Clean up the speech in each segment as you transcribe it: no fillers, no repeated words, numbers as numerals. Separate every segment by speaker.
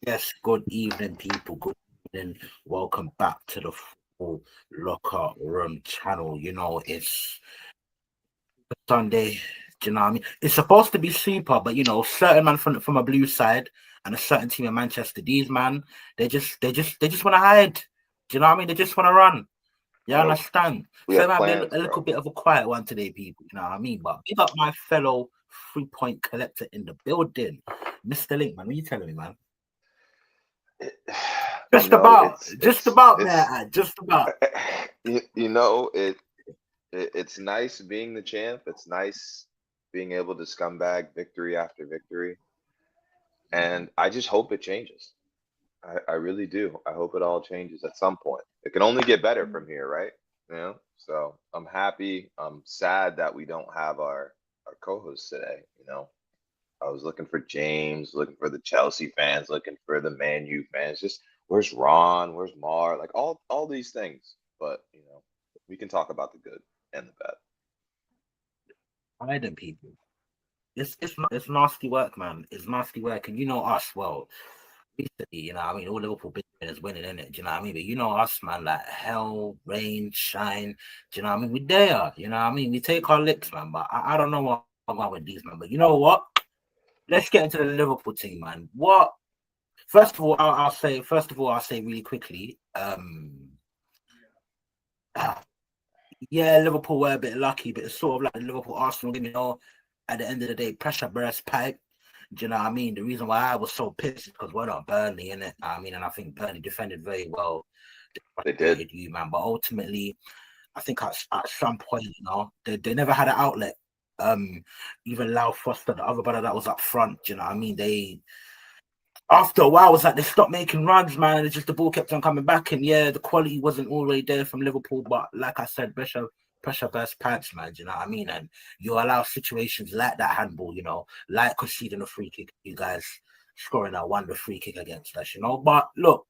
Speaker 1: Yes, good evening, people. Good evening. Welcome back to the Full Locker Room channel. It's Sunday. Do you know what I mean? It's supposed to be super, but certain man from a blue side and a certain team in Manchester, these man, they just want to hide. Do you know what I mean? They just want to run. You
Speaker 2: Nope.
Speaker 1: understand?
Speaker 2: We
Speaker 1: So it
Speaker 2: have
Speaker 1: might be
Speaker 2: plans,
Speaker 1: a little
Speaker 2: bro.
Speaker 1: bit of a quiet one today, people. You know what I mean? But big up my fellow 3 point collector in the building, Mr. Link, man. What are you telling me, man?
Speaker 2: It,
Speaker 1: Just about,
Speaker 2: it's
Speaker 1: man. Just about.
Speaker 2: it's nice being the champ. It's nice being able to scumbag victory after victory, and I just hope it changes. I really do. I hope it all changes at some point. It can only get better from here, right? So I'm happy. I'm sad that we don't have our co-host today. I was looking for James, looking for the Chelsea fans, looking for the Man U fans. Just where's Ron? Where's Mar? Like all these things. But we can talk about the good and the bad.
Speaker 1: Hiding people. It's nasty work, man. It's nasty work, and you know us well. Recently, I mean, all Liverpool been doing is winning, in it. Do you know what I mean? But you know us, man. Like hell, rain, shine. Do you know what I mean? We there. You know what I mean? We take our licks, man. But I don't know what I'm going with these, man. But you know what? Let's get into the Liverpool team, man. What? First of all, I'll say. First of all, I'll say really quickly. Yeah, Liverpool were a bit lucky, but it's sort of like the Liverpool Arsenal game, at the end of the day, pressure burst pipe. Do you know what I mean? The reason why I was so pissed is because we're not Burnley, in it. I mean, and I think Burnley defended very well. They
Speaker 2: They did.
Speaker 1: frustrated you, man. But ultimately, I think at some point, they never had an outlet. Even Lau Foster, the other brother that was up front, do you know what I mean? They after a while, it was like they stopped making runs, man. And it's just the ball kept on coming back. And yeah, the quality wasn't already there from Liverpool. But like I said, pressure burst pants, man. Do you know what I mean? And you allow situations like that handball, like conceding a free kick, you guys scoring a wonder free kick against us. But look,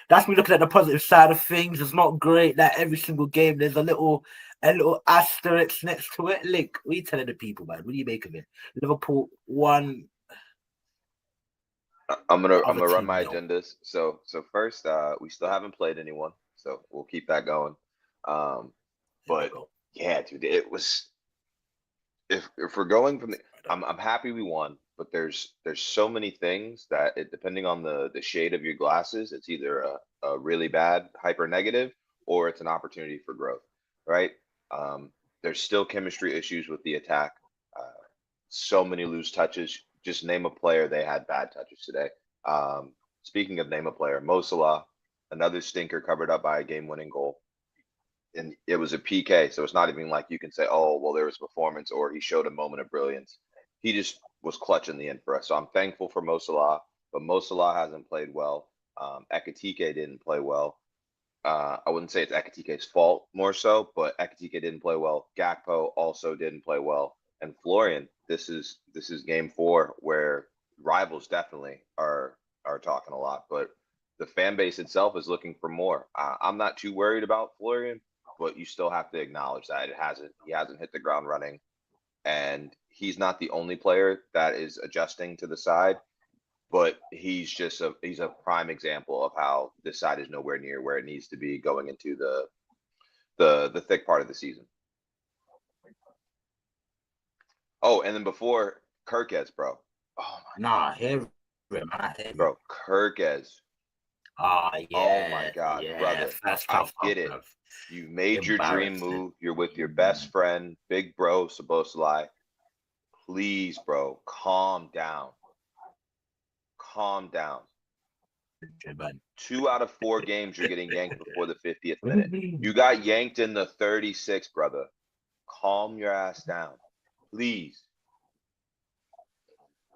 Speaker 1: that's me looking at the positive side of things. It's not great that every single game there's a little asterisk next to it. Link, what are you telling the people, man? What do you make of it? Liverpool won,
Speaker 2: I'm
Speaker 1: other
Speaker 2: gonna run
Speaker 1: team
Speaker 2: my
Speaker 1: nil.
Speaker 2: agendas. So first, we still haven't played anyone, so we'll keep that going. Um,
Speaker 1: There we
Speaker 2: but
Speaker 1: go.
Speaker 2: yeah, dude, it was if we're going from the I'm happy we won, but there's so many things that depending on the shade of your glasses, it's either a really bad hyper negative or it's an opportunity for growth, right? Um, there's still chemistry issues with the attack. Uh, so many loose touches. Just name a player they had bad touches today. Speaking of name a player, Mo Salah, another stinker covered up by a game-winning goal, and it was a PK. So it's not even like you can say, oh, well, there was performance or he showed a moment of brilliance. He just was clutch in the end for us. So I'm thankful for Mo Salah, but Mo Salah hasn't played well. Ekatike didn't play well. I wouldn't say it's Ekatike's fault more so, but Ekatike didn't play well. Gakpo also didn't play well. And Florian, this is game four where rivals definitely are talking a lot, but the fan base itself is looking for more. I'm not too worried about Florian, but you still have to acknowledge that he hasn't hit the ground running, and he's not the only player that is adjusting to the side, but he's a prime example of how this side is nowhere near where it needs to be going into the thick part of the season. Oh, and then before Kirkez, bro. Oh
Speaker 1: Nah, hear it, man. I hear it.
Speaker 2: bro, Kirkez.
Speaker 1: Ah,
Speaker 2: Oh my
Speaker 1: yeah,
Speaker 2: God,
Speaker 1: yeah.
Speaker 2: brother.
Speaker 1: First
Speaker 2: I
Speaker 1: half,
Speaker 2: get it.
Speaker 1: bruv.
Speaker 2: You made your dream
Speaker 1: Embarrassing.
Speaker 2: move. You're with your best friend, big bro, supposed to lie. Please, bro, calm down. Calm down.
Speaker 1: Man.
Speaker 2: 2 out of 4 games, you're getting yanked before the 50th minute. You got yanked in the 36th, brother. Calm your ass down. Please.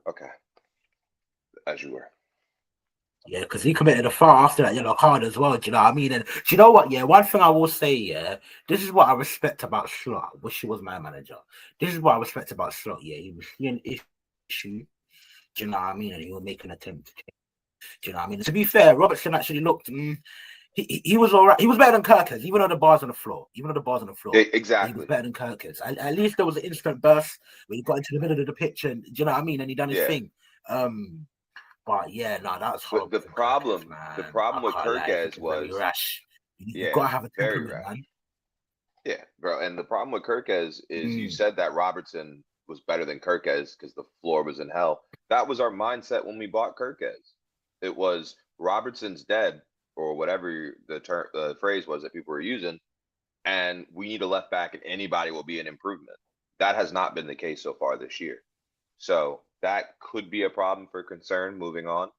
Speaker 2: Okay, as you were.
Speaker 1: Yeah, because he committed a foul after that yellow card as well. Do you know what I mean? And do you know what? Yeah, one thing I will say, yeah, this is what I respect about Slot. I wish he was my manager. This is what I respect about Slot. Yeah, he was seeing issue. Do you know what I mean? And he was making an attempt to change. Do you know what I mean? And to be fair, Robertson actually looked. He was all right. He was better than Kirkers, even though the bars on the floor. Even though the bars on the floor, but he was
Speaker 2: Exactly.
Speaker 1: better than Kirkers. At least there was an instant burst where he got into the middle of the pitch, and do you know what I mean? And he done his
Speaker 2: Yeah.
Speaker 1: thing. Um, But yeah, no, that was
Speaker 2: But
Speaker 1: horrible from Kirkers,
Speaker 2: the
Speaker 1: man. I
Speaker 2: problem with
Speaker 1: can't lie, it's
Speaker 2: Kirkez
Speaker 1: looking very
Speaker 2: was,
Speaker 1: rash. You
Speaker 2: yeah,
Speaker 1: gotta have a
Speaker 2: very
Speaker 1: temperament,
Speaker 2: rash.
Speaker 1: man.
Speaker 2: Yeah, bro. And the problem with Kirkez is you
Speaker 1: Mm.
Speaker 2: said that Robertson was better than Kirkez because the floor was in hell. That was our mindset when we bought Kirkez. It was Robertson's dead, or whatever the phrase was that people were using, and we need a left back, and anybody will be an improvement. That has not been the case so far this year. So that could be a problem for concern moving on,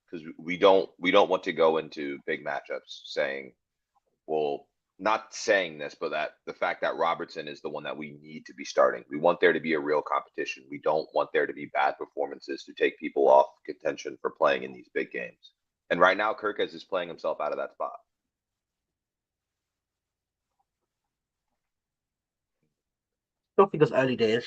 Speaker 2: because we don't want to go into big matchups saying, well, not saying this, but that the fact that Robertson is the one that we need to be starting. We want there to be a real competition. We don't want there to be bad performances to take people off contention for playing in these big games. And right now, Kirkez is playing himself out of that spot.
Speaker 1: Still think it's early days.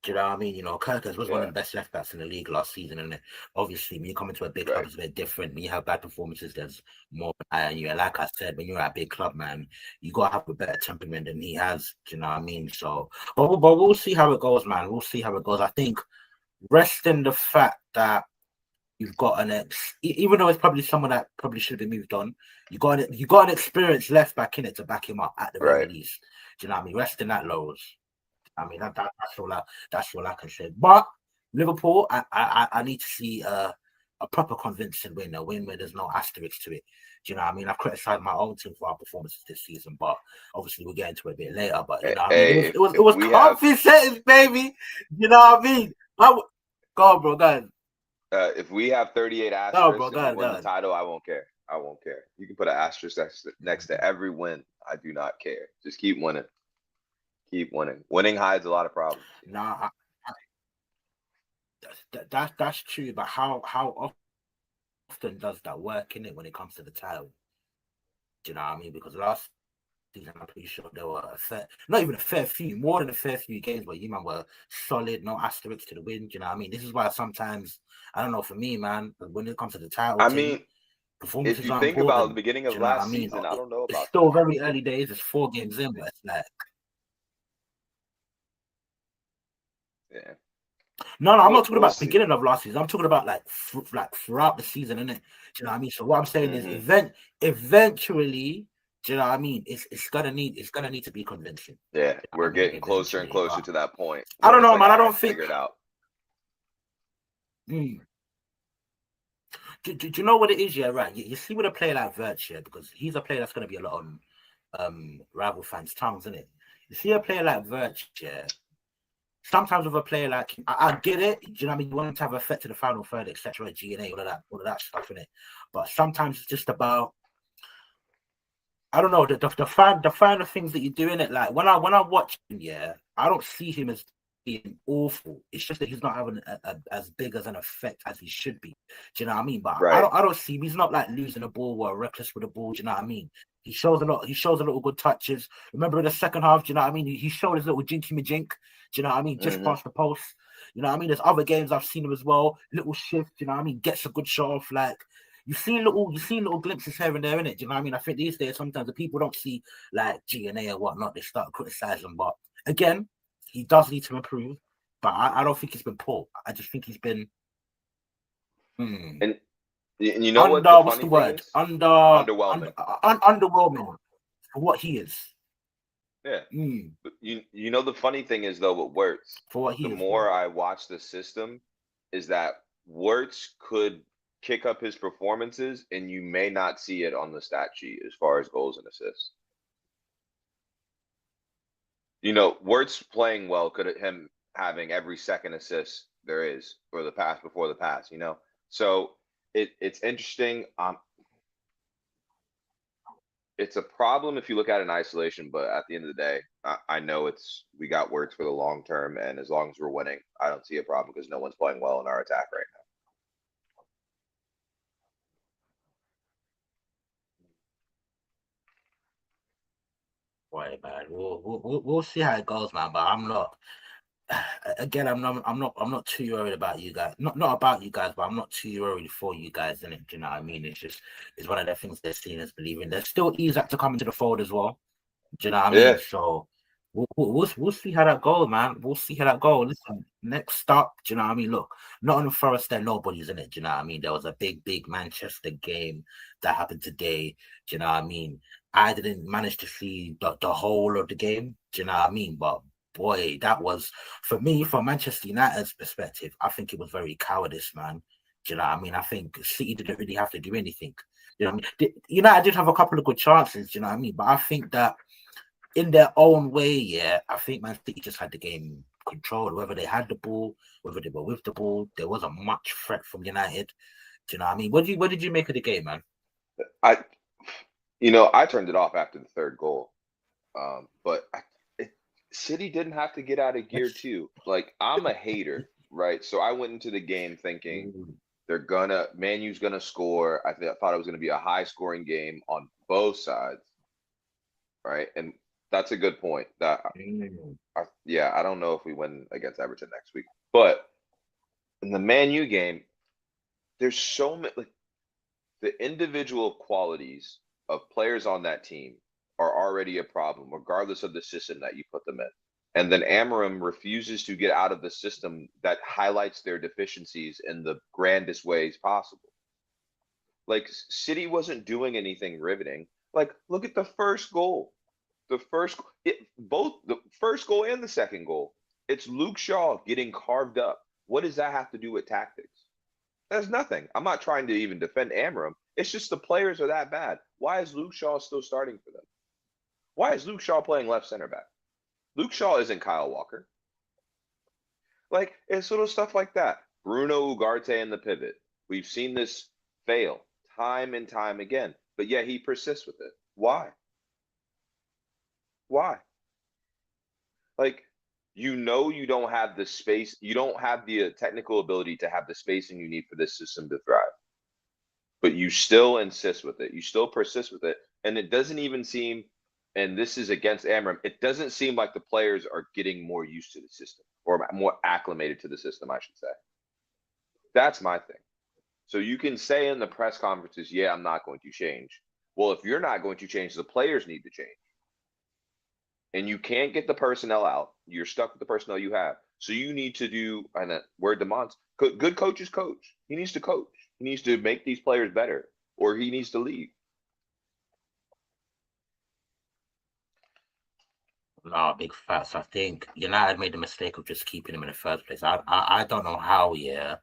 Speaker 1: Do you know what I mean? Kirkers was one of
Speaker 2: Yeah,
Speaker 1: the best left backs in the league last season, and obviously, when you come into a big club,
Speaker 2: right.
Speaker 1: it's a bit different. When you have bad performances, there's more eye on you. And like I said, when you're at a big club, man, you gotta have a better temperament than he has. Do you know what I mean? So, but we'll see how it goes, man. We'll see how it goes. I think resting the fact that you've got even though it's probably someone that probably should have been moved on, you got an experienced left back in it to back him up at the very
Speaker 2: Right.
Speaker 1: least. Do you know what I mean? Resting that lows. I mean that's all I can say. But Liverpool, I need to see a proper convincing win, a win where there's no asterisk to it. Do you know what I mean? I've criticized my own team for our performances this season, but obviously we'll get into it a bit later. But you know what I mean? It
Speaker 2: Hey,
Speaker 1: was it was it
Speaker 2: if
Speaker 1: was
Speaker 2: we have
Speaker 1: comfy settings, baby. You know what I mean? Go on, bro, go ahead.
Speaker 2: if we have 38
Speaker 1: No, bro,
Speaker 2: asterisks
Speaker 1: go
Speaker 2: and we
Speaker 1: ahead, go
Speaker 2: win the
Speaker 1: ahead.
Speaker 2: title, I won't care. I won't care. You can put an asterisk next to every win. I do not care. Just keep winning. Keep winning. Winning hides a lot of problems.
Speaker 1: Nah, that's true. But how often does that work in it when it comes to the title? Do you know what I mean? Because last season, I'm pretty sure there were not even a fair few, more than a fair few games where you man were solid, no asterisks to the win. Do you know what I mean? This is why sometimes I don't know. For me, man, when it comes to the title
Speaker 2: I
Speaker 1: thing,
Speaker 2: mean, if
Speaker 1: performances
Speaker 2: you
Speaker 1: are
Speaker 2: think about the
Speaker 1: important.
Speaker 2: beginning
Speaker 1: Do
Speaker 2: of
Speaker 1: you know what I
Speaker 2: last
Speaker 1: mean?
Speaker 2: season, I don't know
Speaker 1: It's
Speaker 2: about
Speaker 1: still
Speaker 2: that.
Speaker 1: very early days. It's 4 games in, but it's like
Speaker 2: Yeah.
Speaker 1: no, I'm not talking
Speaker 2: We'll
Speaker 1: about
Speaker 2: see.
Speaker 1: beginning of last season. I'm talking about like throughout the season, innit? Do you know what I mean? So what I'm saying is,
Speaker 2: Hmm.
Speaker 1: eventually, do you know what I mean? It's gonna need to be convincing.
Speaker 2: Yeah,
Speaker 1: I
Speaker 2: we're
Speaker 1: mean,
Speaker 2: getting closer and
Speaker 1: eventually,
Speaker 2: closer
Speaker 1: but
Speaker 2: to that point
Speaker 1: I
Speaker 2: where
Speaker 1: don't
Speaker 2: it's
Speaker 1: know,
Speaker 2: like,
Speaker 1: man.
Speaker 2: all
Speaker 1: I
Speaker 2: right,
Speaker 1: don't think.
Speaker 2: figure it out.
Speaker 1: Mm, do you know what it is? Yeah, right. You see, with a player like Virtue, because he's a player that's going to be a lot on rival fans' tongues, isn't it? You see a player like Virtue. Sometimes with a player like I get it, you know what I mean. You want him to have effect to the final third, etc. GNA, all of that stuff in it. But sometimes it's just about I don't know the finer things that you do in it. Like when I watch him, yeah, I don't see him as being awful. It's just that he's not having as big as an effect as he should be. Do you know what I mean? But I
Speaker 2: Right.
Speaker 1: don't I don't see him. He's not like losing the ball or reckless with the ball. Do you know what I mean? He shows a lot. He shows a little good touches. Remember in the second half, do you know what I mean? He showed his little jinky majink. Do you know what I mean? Just
Speaker 2: Hmm.
Speaker 1: past the post. You know what I mean? There's other games I've seen him as well. Little shift. You know what I mean? Gets a good shot off. Like you see little glimpses here and there in it. Do you know what I mean? I think these days sometimes the people don't see like GNA or whatnot. They start criticizing, but again, he does need to improve. But I don't think he's been poor. I just think he's been hmm,
Speaker 2: And you know what the
Speaker 1: under. What's the
Speaker 2: funny thing
Speaker 1: word?
Speaker 2: is?
Speaker 1: Under
Speaker 2: Underwhelming.
Speaker 1: underwhelming for what he is.
Speaker 2: Yeah.
Speaker 1: Hmm,
Speaker 2: But you know the funny thing is though with Wirtz,
Speaker 1: for what
Speaker 2: the
Speaker 1: he is, bro.
Speaker 2: more I watch the system, is that Wirtz could kick up his performances, and you may not see it on the stat sheet as far as goals and assists. Wirtz playing well could him having every second assist there is for the pass before the pass. So it's interesting. It's a problem if you look at it in isolation, but at the end of the day, I know we got Wirtz for the long term, and as long as we're winning, I don't see a problem because no one's playing well in our attack right
Speaker 1: Boy, man, we'll see how it goes, man. But I'm not. Again, I'm not too worried about you guys. Not about you guys, but I'm not too worried for you guys in it. Do you know what I mean? It's one of the things they're seeing as believing. There's still Isaac to come into the fold as well. Do you know what I
Speaker 2: now.
Speaker 1: mean?
Speaker 2: Yeah,
Speaker 1: So We'll see how that goes, man. We'll see how that goes. Listen, next up, do you know what I mean? Look, Nottingham Forest, there nobody's in it. Do you know what I mean? There was a big Manchester game that happened today. Do you know what I mean? I didn't manage to see the whole of the game. Do you know what I mean? But boy, that was for me, from Manchester United's perspective. I think it was very cowardice, man. Do you know what I mean? I think City didn't really have to do anything. You know what I mean? United did have a couple of good chances. Do you know what I mean? But I think that in their own way, yeah, I think Man City just had the game controlled. Whether they had the ball, whether they were with the ball, there wasn't much threat from United. Do you know what I mean? What did you make of the game, man?
Speaker 2: I, I turned it off after the third goal. But City didn't have to get out of gear too. Like, I'm a hater, right? So I went into the game thinking Man U's gonna score. I thought it was gonna be a high scoring game on both sides, right? And that's a good point. I don't know if we win against Everton next week, but in the Man U game, there's so many, like, the individual qualities of players on that team are already a problem, regardless of the system that you put them in. And then Amarim refuses to get out of the system that highlights their deficiencies in the grandest ways possible. Like, City wasn't doing anything riveting. Like, look at the first goal. Both the first goal and the second goal. It's Luke Shaw getting carved up. What does that have to do with tactics? There's nothing. I'm not trying to even defend Amarim. It's just the players are that bad. Why is Luke Shaw still starting for them? Why is Luke Shaw playing left center back? Luke Shaw isn't Kyle Walker. Like, it's little stuff like that. Bruno Ugarte in the pivot. We've seen this fail time and time again, but yet he persists with it. Why? Why? Like, you don't have the space, you don't have the technical ability to have the spacing you need for this system to thrive. But you still insist with it. You still persist with it. And it doesn't even seem, and this is against Amram, it doesn't seem like the players are getting more used to the system or more acclimated to the system, I should say. That's my thing. So you can say in the press conferences, yeah, I'm not going to change. Well, if you're not going to change, the players need to change. And you can't get the personnel out. You're stuck with the personnel you have. So you need to do, and where Demond's good coaches coach. He needs to coach. He needs to make these players better, or he needs to leave.
Speaker 1: No, big facts. I think United made the mistake of just keeping him in the first place. I don't know how, yeah,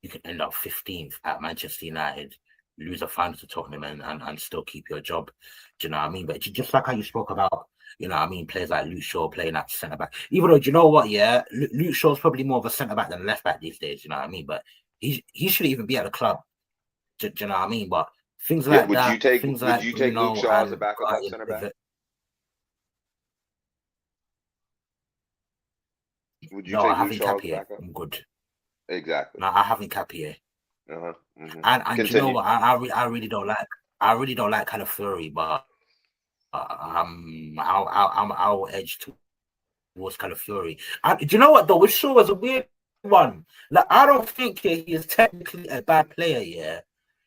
Speaker 1: you can end up 15th at Manchester United, lose a final to Tottenham, and still keep your job. Do you know what I mean? But just like how you spoke about, you know what I mean, players like Luke Shaw playing at centre back. Even though, do you know what? Yeah, Luke Shaw's probably more of a centre back than left back these days. You know what I mean? But he should even be at the club. Do you know what I mean? But things
Speaker 2: Yeah,
Speaker 1: like that, things
Speaker 2: would
Speaker 1: like
Speaker 2: you take Luke
Speaker 1: Bruno
Speaker 2: Shaw as a
Speaker 1: and
Speaker 2: backup left center back? Would you
Speaker 1: no, I
Speaker 2: take Luke
Speaker 1: haven't
Speaker 2: Shaw as a
Speaker 1: Capie.
Speaker 2: backup?
Speaker 1: I'm good.
Speaker 2: Exactly.
Speaker 1: No, I haven't Capie.
Speaker 2: Uh-huh. Mm-hmm.
Speaker 1: And do you know
Speaker 2: Continue.
Speaker 1: what? I really don't like. I really don't like Calafiori, but I'll edge towards Calafiori. And do you know what though? With Shaw is a weird one. Like I don't think he is technically a bad player. Yeah,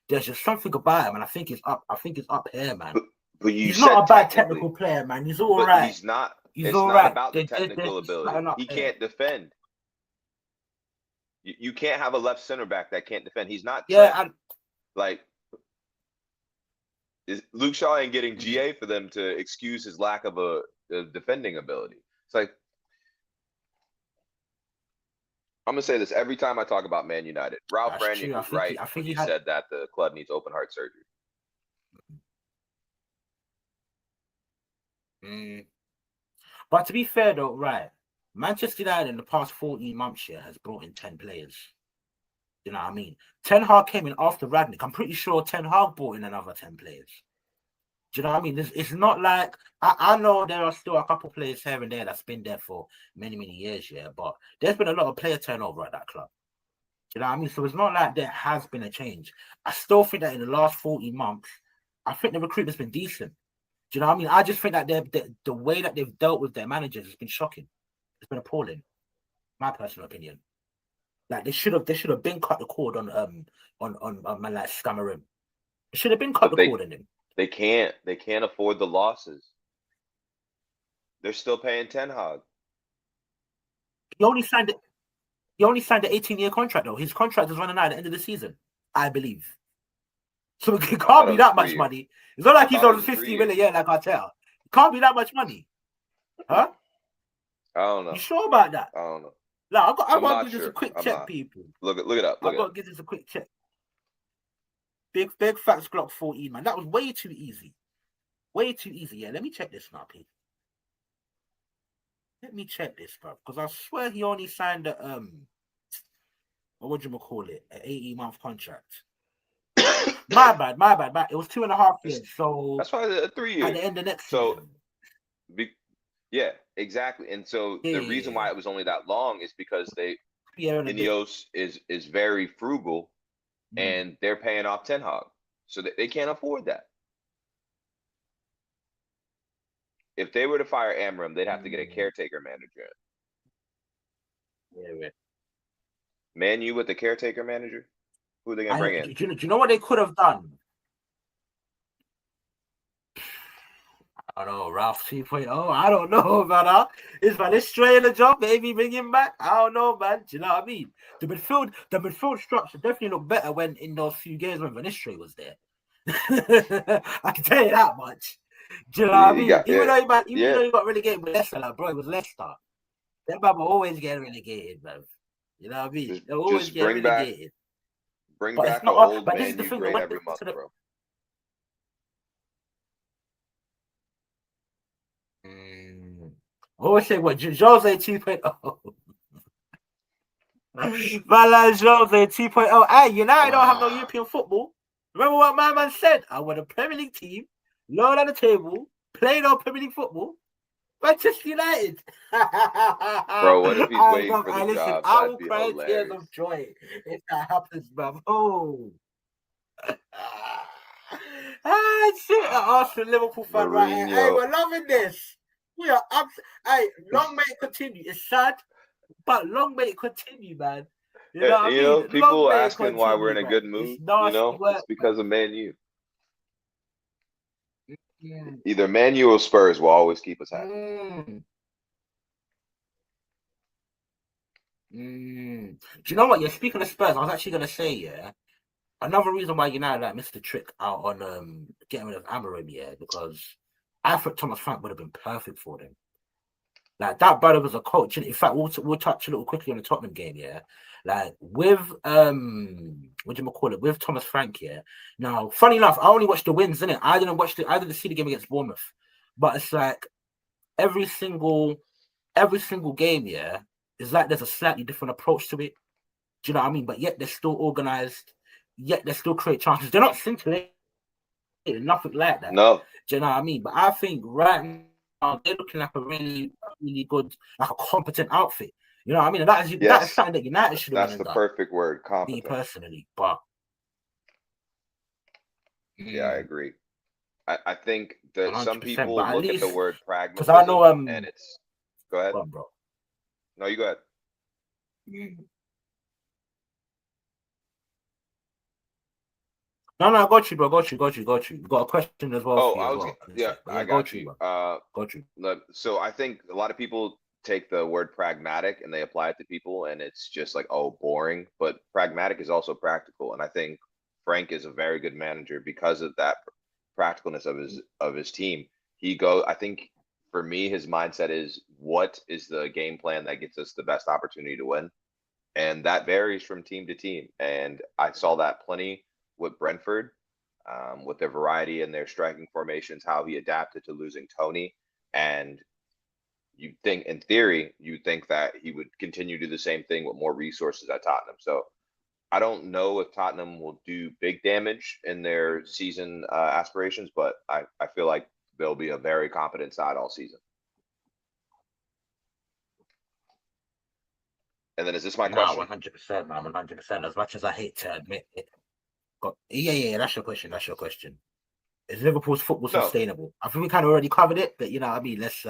Speaker 1: there's just something about him, and I think it's up. I think it's up here, man.
Speaker 2: But you
Speaker 1: He's not
Speaker 2: said
Speaker 1: a bad
Speaker 2: technically,
Speaker 1: technical player, man. He's all
Speaker 2: but
Speaker 1: right.
Speaker 2: he's not.
Speaker 1: He's
Speaker 2: It's
Speaker 1: all
Speaker 2: not
Speaker 1: right.
Speaker 2: about the
Speaker 1: There's
Speaker 2: technical ability.
Speaker 1: something up
Speaker 2: He
Speaker 1: here.
Speaker 2: can't defend. You can't have a left center back that can't defend. He's not Trent.
Speaker 1: Yeah, and
Speaker 2: Like, Luke Shaw ain't getting
Speaker 1: mm,
Speaker 2: GA for them to excuse his lack of a defending ability. It's like, I'm gonna say this every time I talk about Man United. Ralph
Speaker 1: that's
Speaker 2: Rangnick
Speaker 1: true.
Speaker 2: was right
Speaker 1: I
Speaker 2: when
Speaker 1: think he
Speaker 2: he
Speaker 1: had.
Speaker 2: said that the club needs open heart surgery.
Speaker 1: Mm. But to be fair though, right, Manchester United in the past 14 months here has brought in 10 players. You know what I mean? Ten Hag came in after Radnick. I'm pretty sure Ten Hag brought in another 10 players. Do you know what I mean? It's not like I know there are still a couple players here and there that's been there for many years, yeah, but there's been a lot of player turnover at that club. Do you know what I mean? So it's not like there has been a change. I still think that in the last 14 months, I think the recruitment's been decent. Do you know what I mean? I just think that the way that they've dealt with their managers has been shocking. It's been appalling. My personal opinion. Like they should have been cut the cord on man like Scamarim. It should have been cut
Speaker 2: But
Speaker 1: the cord on him.
Speaker 2: they can't afford the losses. They're still paying Ten Hag.
Speaker 1: He only signed it. He only signed an 18-year contract though. His contract is running out at the end of the season, I believe. So it
Speaker 2: I thought
Speaker 1: can't
Speaker 2: it
Speaker 1: be
Speaker 2: was
Speaker 1: that
Speaker 2: three
Speaker 1: much
Speaker 2: year.
Speaker 1: money. It's not
Speaker 2: I
Speaker 1: like he's
Speaker 2: thought it
Speaker 1: on
Speaker 2: was a
Speaker 1: 50
Speaker 2: 3 year.
Speaker 1: million yet, like I tell. It can't be that much money. Huh?
Speaker 2: I don't
Speaker 1: You
Speaker 2: know.
Speaker 1: sure about that?
Speaker 2: I don't know.
Speaker 1: No, I
Speaker 2: I'm
Speaker 1: got to
Speaker 2: not
Speaker 1: give this a
Speaker 2: sure.
Speaker 1: quick
Speaker 2: I'm
Speaker 1: check,
Speaker 2: not.
Speaker 1: people.
Speaker 2: Look it up.
Speaker 1: I
Speaker 2: Look it
Speaker 1: got to
Speaker 2: up.
Speaker 1: give this a quick check. Big facts Glock 14, man. That was way too easy. Way too easy. Yeah, let me check this now, people. Let me check this, bro. Because I swear he only signed a what do you call it? An 18-month contract. My bad. It was 2.5 years. So
Speaker 2: That's why a 3
Speaker 1: at
Speaker 2: year.
Speaker 1: the end of next
Speaker 2: So
Speaker 1: season.
Speaker 2: be, yeah, exactly. And so the reason
Speaker 1: Yeah.
Speaker 2: why it was only that long is because
Speaker 1: Yeah, and a bit.
Speaker 2: Ineos is very frugal
Speaker 1: Mm.
Speaker 2: and they're paying off Ten Hag, so they can't afford that. If they were to fire Amram, they'd have to get a
Speaker 1: Mm.
Speaker 2: caretaker manager.
Speaker 1: Yeah, yeah.
Speaker 2: Man, you with the caretaker manager, who are they gonna bring in?
Speaker 1: Do you know what they could have done? I don't know, Ralph 2.0. I don't know, man. Is Van Nistelrooy in the job? Maybe bring him back. I don't know, man. Do you know what I mean? The midfield structure definitely looked better when in those few games when Van Nistelrooy was there. I can tell you that much. Do you know what I
Speaker 2: You
Speaker 1: mean?
Speaker 2: got yeah,
Speaker 1: Even
Speaker 2: yeah.
Speaker 1: though he got relegated with Leicester, like, bro, it was Leicester. That man will always get relegated, man. You know what I mean? They'll always
Speaker 2: Just
Speaker 1: get relegated.
Speaker 2: bring
Speaker 1: But it's
Speaker 2: back a
Speaker 1: not.
Speaker 2: old
Speaker 1: But this is
Speaker 2: man
Speaker 1: the
Speaker 2: you
Speaker 1: thing that
Speaker 2: grade
Speaker 1: when it
Speaker 2: every
Speaker 1: comes
Speaker 2: month,
Speaker 1: to the
Speaker 2: bro.
Speaker 1: I always say what Jose 2.0. Man, Jose 2.0. Hey, United don't have no European football. Remember what my man said? I want a Premier League team, lower down the table, play no Premier League football. Manchester United.
Speaker 2: Bro, what if he's waiting for the
Speaker 1: I listen.
Speaker 2: job?
Speaker 1: I
Speaker 2: That'd
Speaker 1: will
Speaker 2: be
Speaker 1: cry tears
Speaker 2: hilarious.
Speaker 1: of joy if that happens, bruv. Oh. Shit, an Arsenal Liverpool fan right here. Hey,
Speaker 2: Mourinho.
Speaker 1: we're loving this. We are up. Hey, long may it continue. It's sad, but long may it continue, man. You know what I mean? Long
Speaker 2: People
Speaker 1: may it
Speaker 2: asking why we're in
Speaker 1: continue,
Speaker 2: a
Speaker 1: man.
Speaker 2: good
Speaker 1: It's
Speaker 2: mood,
Speaker 1: nasty
Speaker 2: it's
Speaker 1: work, man.
Speaker 2: because of Man U.
Speaker 1: Mm.
Speaker 2: Either Man U or Spurs will always keep us happy.
Speaker 1: Mm. Mm. Do you know what? Yeah, speaking of Spurs, I was actually gonna say, yeah, another reason why United like missed the trick out on getting rid of Amarim, yeah, because I thought Thomas Frank would have been perfect for them. Like that brother was a coach. And in fact, we'll touch a little quickly on the Tottenham game, yeah. Like with what do you call it? With Thomas Frank, yeah. Now, funny enough, I only watched the wins, innit? I didn't see the game against Bournemouth. But it's like every single every single game, yeah, is like there's a slightly different approach to it. Do you know what I mean? But yet they're still organized, yet they still create chances. They're not scintillating, nothing like that.
Speaker 2: No,
Speaker 1: Do you know what I mean? But I think right now they're looking like a really good, like a competent outfit. You know what I mean? And that is
Speaker 2: yes,
Speaker 1: something that United should have went
Speaker 2: that's
Speaker 1: and
Speaker 2: the
Speaker 1: done.
Speaker 2: perfect word,
Speaker 1: Me
Speaker 2: competent.
Speaker 1: personally, but
Speaker 2: Yeah, I agree. I think that some
Speaker 1: 100%. But
Speaker 2: people
Speaker 1: at
Speaker 2: look at the
Speaker 1: least
Speaker 2: word
Speaker 1: because I know
Speaker 2: pragmatism and it's go ahead.
Speaker 1: go on, bro.
Speaker 2: No, you go ahead.
Speaker 1: No, got you. Got a question as well
Speaker 2: Oh,
Speaker 1: for you as well.
Speaker 2: yeah,
Speaker 1: But
Speaker 2: I
Speaker 1: yeah, got
Speaker 2: got
Speaker 1: you,
Speaker 2: you.
Speaker 1: bro. Got you.
Speaker 2: So I think a lot of people take the word pragmatic and they apply it to people, and it's just like, oh, boring. But pragmatic is also practical, and I think Frank is a very good manager because of that practicalness of his team. I think for me, his mindset is what is the game plan that gets us the best opportunity to win, and that varies from team to team. And I saw that plenty with Brentford, with their variety and their striking formations, how he adapted to losing Tony. And you think, in theory, you think that he would continue to do the same thing with more resources at Tottenham. So I don't know if Tottenham will do big damage in their season aspirations, but I feel like they'll be a very competent side all season. And then is this my
Speaker 1: No,
Speaker 2: question?
Speaker 1: 100%, man, 100%. As much as I hate to admit it, yeah. That's your question. That's your question. Is Liverpool's football
Speaker 2: No,
Speaker 1: sustainable? I think we kind of already covered it, but you know what I mean. Let's.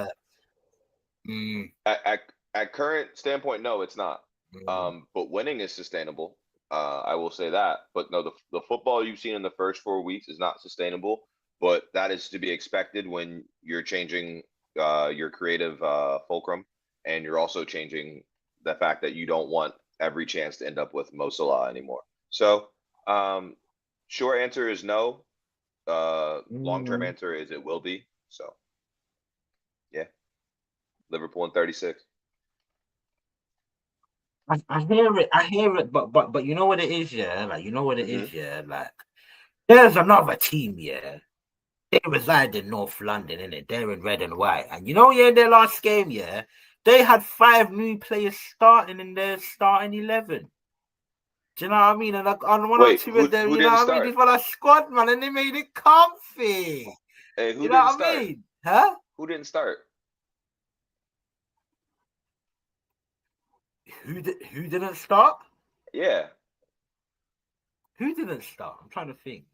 Speaker 1: Mm,
Speaker 2: at current standpoint, no, it's not.
Speaker 1: mm.
Speaker 2: But winning is sustainable. I will say that. But no, the football you've seen in the first 4 weeks is not sustainable. But that is to be expected when you're changing. your creative fulcrum, and you're also changing the fact that you don't want every chance to end up with Mo Salah anymore. So, short answer is no. Long-term
Speaker 1: Mm.
Speaker 2: answer is it will be. So, yeah, Liverpool in 36.
Speaker 1: I hear it, but you know what it is, yeah? Like, you know what it
Speaker 2: Hmm.
Speaker 1: is, yeah? Like, there's another team, yeah. They reside in North London, innit? They're in red and white. And you know, yeah, in their last game, yeah, they had 5 new players starting in their starting 11. Do you know what I mean? And like, on one or
Speaker 2: Wait,
Speaker 1: two of them,
Speaker 2: who
Speaker 1: you know
Speaker 2: didn't
Speaker 1: what I mean?
Speaker 2: start?
Speaker 1: These were like squad, man, and they made it comfy.
Speaker 2: Hey,
Speaker 1: You
Speaker 2: who
Speaker 1: know
Speaker 2: didn't
Speaker 1: what I
Speaker 2: start?
Speaker 1: mean? Huh?
Speaker 2: Who didn't start?
Speaker 1: Who didn't start?
Speaker 2: Yeah.
Speaker 1: Who didn't start? I'm trying to think.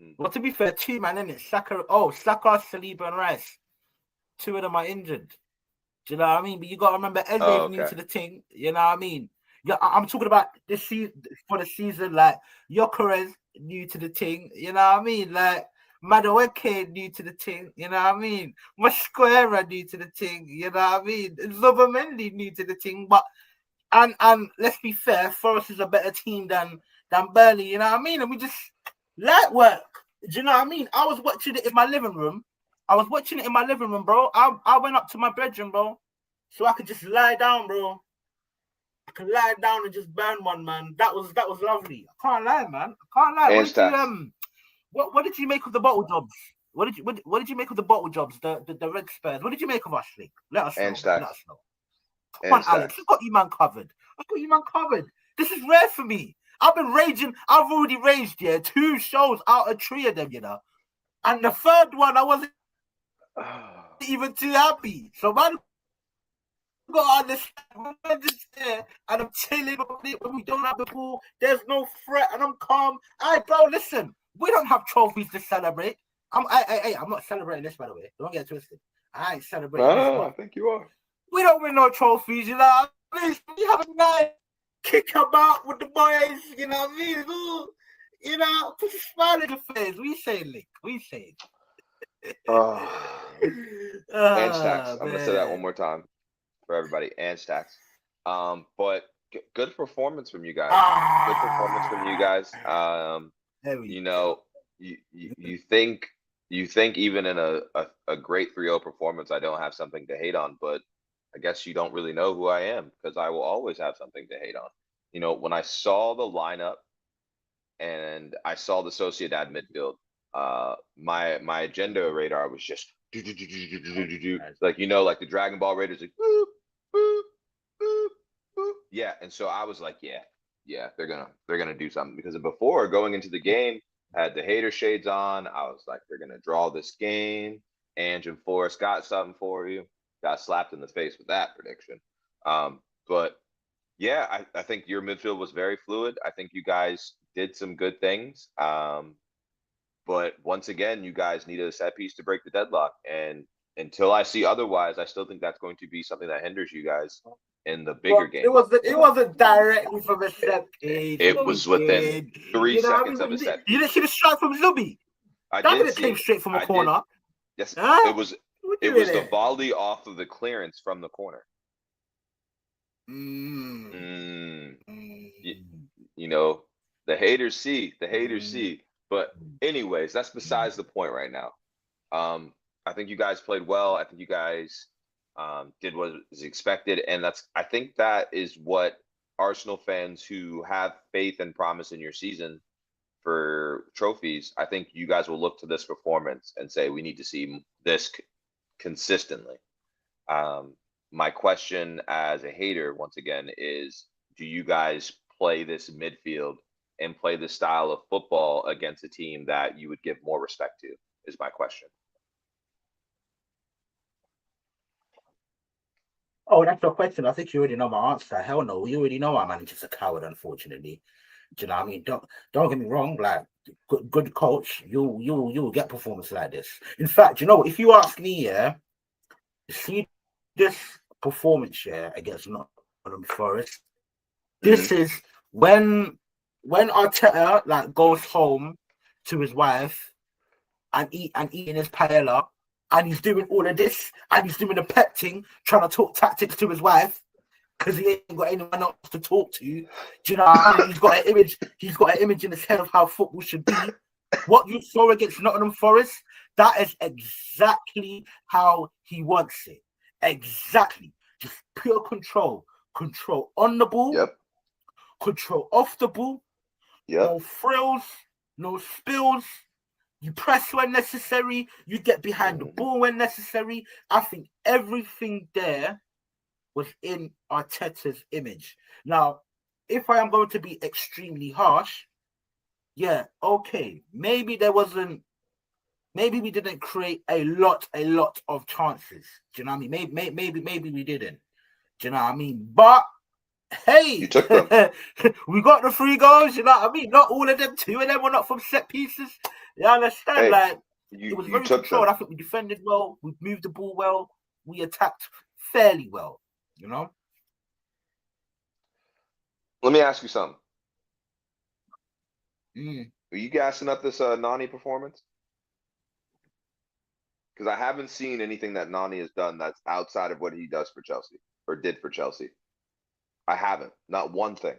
Speaker 2: Hmm.
Speaker 1: Well, to be fair, two man in it. Saka, Saliba, and Rice. Two of them are injured. Do you know what I mean? But you got to remember,
Speaker 2: Oh,
Speaker 1: Eze's new
Speaker 2: okay.
Speaker 1: to the team. You know what I mean? Yeah, I'm talking about this season for the season. Like Yokerez new to the team. You know what I mean? Like Madueke new to the team. You know what I mean? Masquera new to the team. You know what I mean? Zubamendi new to the team. But and let's be fair, Forest is a better team than Burnley. You know what I mean? And we just light work. Do you know what I mean? I was watching it in my living room. Bro. I went up to my bedroom, bro, so I could just lie down, bro. I could lie down and just burn one, man. That was lovely. I can't lie, man. I can't lie. What
Speaker 2: And
Speaker 1: did you
Speaker 2: stats.
Speaker 1: what did you make of the bottle jobs? What did you make of the bottle jobs? The red Spurs. What did you make of Ashley? Let us
Speaker 2: And
Speaker 1: know, man. Let
Speaker 2: stacks.
Speaker 1: us know. Come
Speaker 2: And
Speaker 1: on, Alex.
Speaker 2: stacks.
Speaker 1: I've got you, man, covered. This is rare for me. I've been raging. I've already raged, yeah, 2 shows out of 3 of them, you know. And the third one, I wasn't even too happy. So, man, got to understand. I'm just there and I'm chilling when we don't have the ball. There's no threat and I'm calm. Hey, bro, listen. We don't have trophies to celebrate. I'm not celebrating this, by the way. Don't get twisted. I ain't celebrating this,
Speaker 2: I
Speaker 1: but
Speaker 2: think you are.
Speaker 1: we don't win no trophies, you know. At least we have a night, kick about with the boys, you know what I mean? Ooh, you know, put a smile on your face. We say, Lick. We say.
Speaker 2: Oh, and stacks. I'm gonna say that one
Speaker 1: Man.
Speaker 2: more time for everybody. And stacks. But good performance from you guys. Good performance from you
Speaker 1: Ah.
Speaker 2: guys.
Speaker 1: There we
Speaker 2: You
Speaker 1: go.
Speaker 2: know, you think even in a great 3-0 performance, I don't have something to hate on, but I guess you don't really know who I am because I will always have something to hate on. When I saw the lineup and I saw the Sociedad midfield, my agenda radar was just do, do, do, do, do, do, do, do. Like like the Dragon Ball Raiders, like boop, boop, boop, boop. Yeah, and so I was like, yeah, they're gonna do something because before going into the game, I had the hater shades on. I was like, they're gonna draw this game. Ange and Forrest got something for you. Got slapped in the face with that prediction. But yeah, I think your midfield was very fluid. I think you guys did some good things. But once again, you guys needed a set piece to break the deadlock. And until I see otherwise, I still think that's going to be something that hinders you guys in the bigger
Speaker 1: Well, it
Speaker 2: games.
Speaker 1: wasn't. It wasn't directly from a
Speaker 2: It,
Speaker 1: set piece. You
Speaker 2: it
Speaker 1: know we
Speaker 2: was within
Speaker 1: did.
Speaker 2: 3
Speaker 1: You know what I
Speaker 2: seconds
Speaker 1: mean?
Speaker 2: of a set
Speaker 1: You didn't
Speaker 2: piece.
Speaker 1: see the shot from Zubi.
Speaker 2: I
Speaker 1: That
Speaker 2: did
Speaker 1: didn't
Speaker 2: see
Speaker 1: came
Speaker 2: it.
Speaker 1: straight from a
Speaker 2: I did.
Speaker 1: corner.
Speaker 2: Yes, it
Speaker 1: Huh?
Speaker 2: was.
Speaker 1: What
Speaker 2: It
Speaker 1: you in
Speaker 2: was the
Speaker 1: there?
Speaker 2: volley off of the clearance from the corner.
Speaker 1: Mm.
Speaker 2: Mm, you,
Speaker 1: Mm.
Speaker 2: you know, the haters see. The haters
Speaker 1: Mm.
Speaker 2: see. But anyways, that's besides the point right now. I think you guys played well. I think you guys did what was expected, and I think that is what Arsenal fans who have faith and promise in your season for trophies. I think you guys will look to this performance and say we need to see this consistently. Um, my question as a hater, once again, is: do you guys play this midfield and play this style of football against a team that you would give more respect to? Is my question.
Speaker 1: Oh, that's your question. I think you already know my answer. Hell no, you already know our manager's a coward, unfortunately. Do you know what I mean? Don't get me wrong, like good coach, you'll get performance like this. In fact, if you ask me, yeah, see this performance, yeah, against Nottingham Forest.
Speaker 2: Hmm.
Speaker 1: This is when Arteta like goes home to his wife and eating his paella. and he's doing all of this, and he's doing the pep thing, trying to talk tactics to his wife because he ain't got anyone else to talk to. Do you know what I mean? He's got an image. He's got an image in his head of how football should be. What you saw against Nottingham Forest, that is exactly how he wants it. Exactly, just pure control. Control on the ball,
Speaker 2: Yep.
Speaker 1: control off the ball.
Speaker 2: Yep.
Speaker 1: No frills, no spills. You press when necessary. You get behind the ball when necessary. I think everything there was in Arteta's image. Now, if I am going to be extremely harsh, yeah, okay, maybe there wasn't. Maybe we didn't create a lot of chances. Do you know what I mean? Maybe we didn't. Do you know what I mean? But
Speaker 2: You
Speaker 1: hey,
Speaker 2: took them.
Speaker 1: we got the 3 goals. You know what I mean? Not all of them. 2 of them were not from set pieces. You understand?
Speaker 2: Hey,
Speaker 1: Like it was
Speaker 2: you
Speaker 1: very
Speaker 2: took
Speaker 1: controlled.
Speaker 2: them.
Speaker 1: I think we defended well. We moved the ball well. We attacked fairly well. You know.
Speaker 2: Let me ask you something.
Speaker 1: Mm.
Speaker 2: Are you gassing up this Nani performance? Because I haven't seen anything that Nani has done that's outside of what he does for Chelsea or did for Chelsea. I haven't. Not one thing.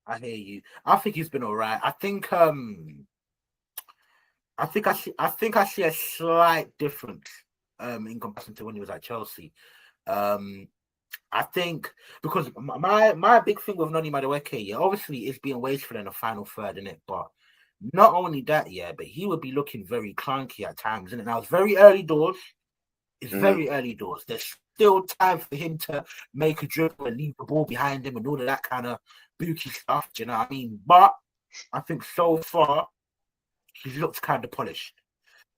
Speaker 1: I hear you. I think he's been all right. I see a slight difference in comparison to when he was at Chelsea. I think because my big thing with Noni Madueke, yeah, obviously is being wasteful in the final third, in it, but not only that, yeah, but he would be looking very clunky at times, isn't it? Now it's very early doors. It's
Speaker 2: Mm-hmm.
Speaker 1: very early doors. There's still time for him to make a dribble and leave the ball behind him and all of that kind of booky stuff. Do you know what I mean? But I think so far he looks kind of polished.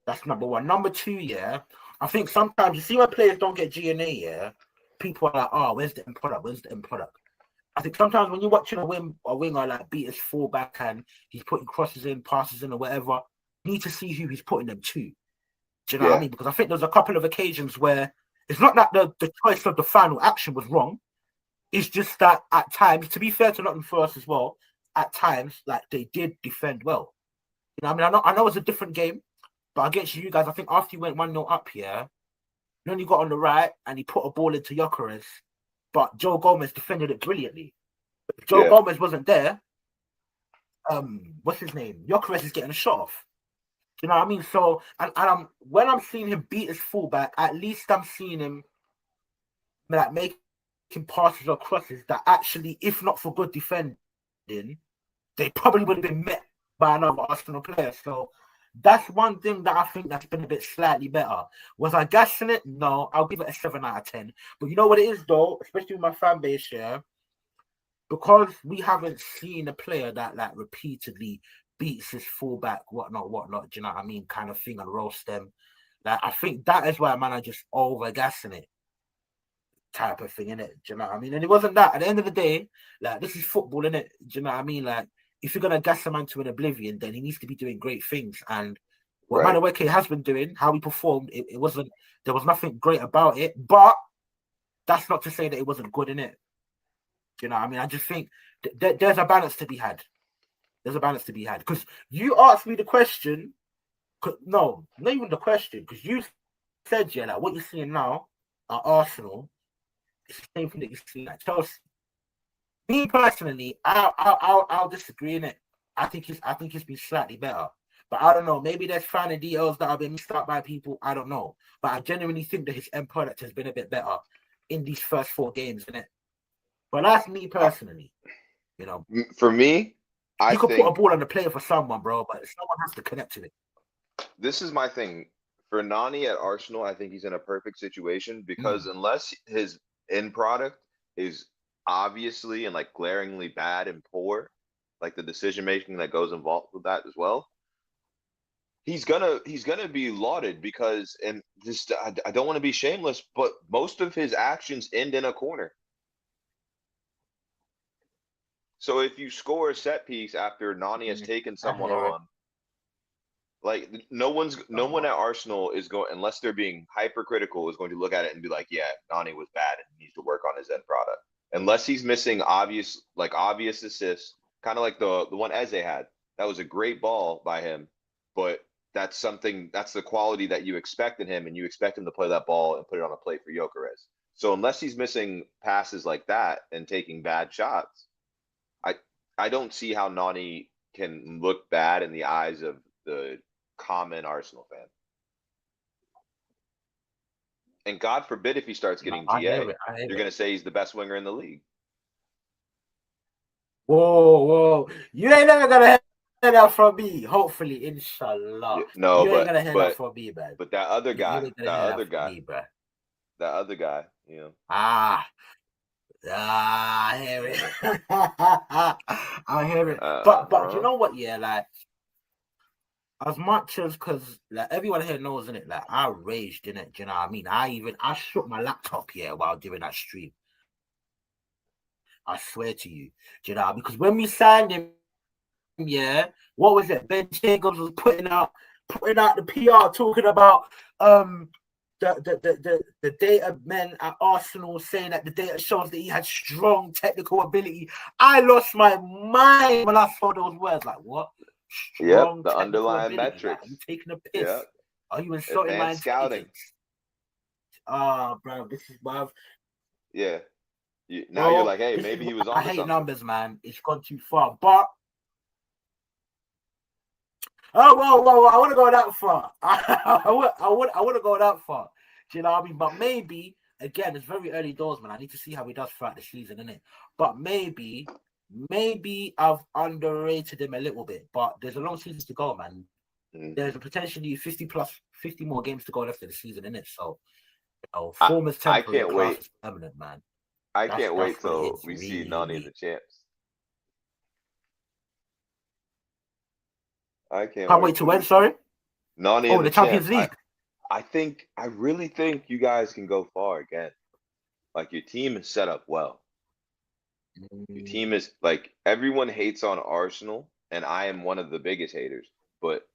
Speaker 1: That's number one. Number two, yeah, I think sometimes you see when players don't get GNA, yeah, people are like, oh, where's the end product? Where's the end product? I think sometimes when you're watching a winger like beat his fullback and he's putting crosses in, passes in, or whatever, you need to see who he's putting them to. Do you know what I
Speaker 2: Yeah.
Speaker 1: mean? Because I think there's a couple of occasions where it's not that the choice of the final action was wrong. It's just that at times, to be fair to Nottingham Forest as well, at times, like they did defend well. You know, what I mean, I know it's a different game, but against you guys, I think after you went 1-0 up here, then you got on the right and he put a ball into Gyökeres, but Joe Gomez defended it brilliantly. If Joe
Speaker 2: Yeah.
Speaker 1: Gomez wasn't there, what's his name? Gyökeres is getting a shot off. You know what I mean? So, and I'm when I'm seeing him beat his fullback, at least I'm seeing him like making passes or crosses that actually, if not for good defending, they probably would have been met by another Arsenal player. So that's one thing that I think that's been a bit slightly better. Was I gassing it? No, I'll give it a 7 out of 10. But you know what it is though, especially with my fan base here, because we haven't seen a player that like repeatedly beats his fullback, whatnot, do you know what I mean? Kind of thing and roast them. Like I think that is why man are just over gassing it type of thing, innit? Do you know what I mean? And it wasn't that. At the end of the day, like this is football, innit? Do you know what I mean? Like if you're gonna gas a man to an oblivion, then he needs to be doing great things. And what
Speaker 2: Right.
Speaker 1: Madueke has been doing, how he performed, it wasn't there was nothing great about it, but that's not to say that it wasn't good in it. Do you know what I mean? I just think there's a balance to be had. There's a balance to be had. Because you asked me the question, no, not even the question, because you said, yeah, like what you're seeing now at Arsenal, it's the same thing that you're seeing at Chelsea. Me personally, I'll disagree in it. I think it's been slightly better. But I don't know. Maybe there's finer details that have been missed out by people. I don't know. But I genuinely think that his end product has been a bit better in these first 4 games, isn't it? But that's me
Speaker 2: Uh,
Speaker 1: personally. You know,
Speaker 2: For me, I
Speaker 1: you could put a
Speaker 2: think
Speaker 1: ball on the plate for someone, bro, but someone has to connect to it.
Speaker 2: this is my thing. For Nani at Arsenal, I think he's in a perfect situation because
Speaker 1: Mm,
Speaker 2: unless his end product is obviously and like glaringly bad and poor, like the decision making that goes involved with that as well, he's gonna be lauded because and just I don't want to be shameless, but most of his actions end in a corner. So if you score a set piece after Nani has taken
Speaker 1: I
Speaker 2: someone
Speaker 1: hear it.
Speaker 2: on, like no one at Arsenal is going unless they're being hypercritical is going to look at it and be like, yeah, Nani was bad and he needs to work on his end product. Unless he's missing obvious assists, kind of like the one Eze had. That was a great ball by him, but that's the quality that you expect in him, and you expect him to play that ball and put it on a plate for Gyökeres. So unless he's missing passes like that and taking bad shots, I I don't see how Nani can look bad in the eyes of the common Arsenal fan. And God forbid if he starts
Speaker 1: No,
Speaker 2: getting
Speaker 1: I hear
Speaker 2: GA,
Speaker 1: it. I hear
Speaker 2: you're
Speaker 1: it.
Speaker 2: gonna say he's the best winger in the league.
Speaker 1: Whoa. You ain't never gonna hear that from me. Hopefully, inshallah.
Speaker 2: Yeah, no,
Speaker 1: You ain't gonna hear that
Speaker 2: but
Speaker 1: from me, man.
Speaker 2: but that other
Speaker 1: You
Speaker 2: guy,
Speaker 1: ain't gonna hear that from me, bro.
Speaker 2: that other guy, you know.
Speaker 1: Ah, I hear it. I hear it. But you know what? Yeah, like as much as because like everyone here knows, in it, like I raged in it. Do you know what I mean? I shook my laptop here while doing that stream. I swear to you. Do you know? Because when we signed him, yeah, what was it? Ben Jacobs was putting out the PR talking about the data men at Arsenal saying that the data shows that he had strong technical ability. I lost my mind when I saw those words. Like, what?
Speaker 2: Yep,
Speaker 1: Strong
Speaker 2: the
Speaker 1: technical
Speaker 2: underlying
Speaker 1: ability? Like, are
Speaker 2: metrics.
Speaker 1: you taking a piss?
Speaker 2: Yep,
Speaker 1: Are you insulting my
Speaker 2: advanced scouting.
Speaker 1: intelligence? Ah, bro, this is why
Speaker 2: Yeah. Now you're like, hey, maybe he was
Speaker 1: I
Speaker 2: onto
Speaker 1: hate
Speaker 2: something.
Speaker 1: numbers, man. It's gone too far. But oh, whoa! I want to go that far. I want to go that far. Do you know what I mean? But maybe again, it's very early doors, man. I need to see how he does throughout the season, innit? But maybe I've underrated him a little bit. But there's a long season to go, man. There's a potentially 50 more games to go left of the season, innit? So, form is
Speaker 2: I
Speaker 1: temporary,
Speaker 2: can't
Speaker 1: class
Speaker 2: wait.
Speaker 1: is permanent, man.
Speaker 2: I
Speaker 1: That's
Speaker 2: can't wait
Speaker 1: what it
Speaker 2: till
Speaker 1: is,
Speaker 2: we see
Speaker 1: really,
Speaker 2: Nani in the
Speaker 1: really.
Speaker 2: champs. I can't
Speaker 1: Can't
Speaker 2: wait
Speaker 1: wait to
Speaker 2: till we
Speaker 1: win,
Speaker 2: see
Speaker 1: sorry?
Speaker 2: Nani in
Speaker 1: Oh,
Speaker 2: the
Speaker 1: the Champions
Speaker 2: champs.
Speaker 1: League.
Speaker 2: I really think you guys can go far again. Like your team is set up well. Your team is like everyone hates on Arsenal, and I am one of the biggest haters, but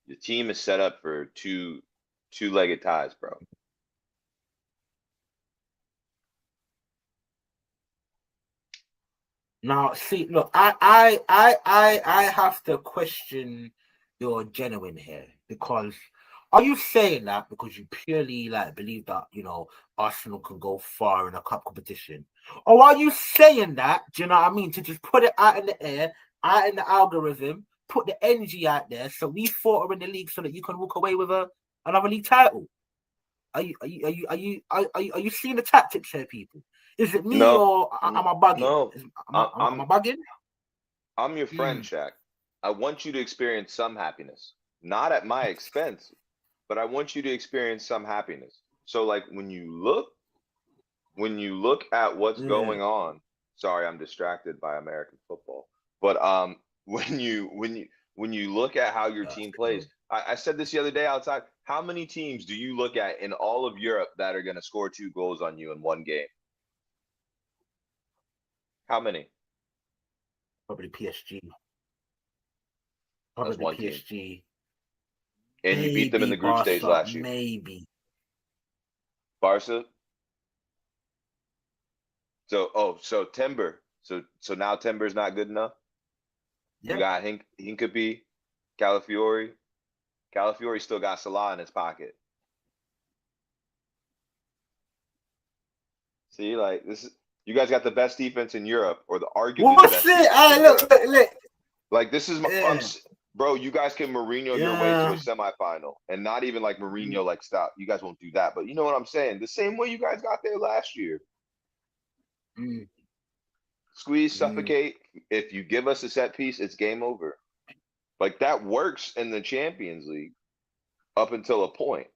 Speaker 2: the team is set up for two-legged ties, bro.
Speaker 1: Now, see, look, I have to question your genuine here because are you saying that because you purely like believe that Arsenal can go far in a cup competition, or are you saying that? Do you know what I mean? To just put it out in the air, out in the algorithm, put the energy out there, so we fought in the league so that you can walk away with another league title. Are you seeing the tactics here, people? Is it me
Speaker 2: No,
Speaker 1: or am I bugging?
Speaker 2: no.
Speaker 1: Am I bugging?
Speaker 2: I'm your friend,
Speaker 1: Mm.
Speaker 2: Shaq. I want you to experience some happiness, not at my expense, but I want you to experience some happiness. So, like when you look at what's
Speaker 1: Yeah.
Speaker 2: going on, sorry, I'm distracted by American football. But when you look at how your team plays, I said this the other day outside. How many teams do you look at in all of Europe that are going to score 2 goals on you in one game? How many?
Speaker 1: Probably PSG.
Speaker 2: That's
Speaker 1: Probably
Speaker 2: one team.
Speaker 1: PSG.
Speaker 2: And you beat them in
Speaker 1: Maybe
Speaker 2: the group stage
Speaker 1: Barca.
Speaker 2: last year.
Speaker 1: Maybe.
Speaker 2: Barca. So Timber. So now Timber's not good enough. You
Speaker 1: Yeah.
Speaker 2: got Hincapie, Calafiori. Calafiori still got Salah in his pocket. See, like this is you guys got the best defense in Europe, or the arguably the
Speaker 1: What's
Speaker 2: best
Speaker 1: it?
Speaker 2: defense in Europe.
Speaker 1: Look.
Speaker 2: Like this is
Speaker 1: Yeah.
Speaker 2: bro. You guys can Mourinho your way to a
Speaker 1: Yeah.
Speaker 2: semifinal, and not even like
Speaker 1: Mm,
Speaker 2: Mourinho like stop. You guys won't do that, but you know what I'm saying. The same way you guys got there last year.
Speaker 1: mm,
Speaker 2: Squeeze,
Speaker 1: mm.
Speaker 2: suffocate. If you give us a set piece, it's game over. Like that works in the Champions League up until a point.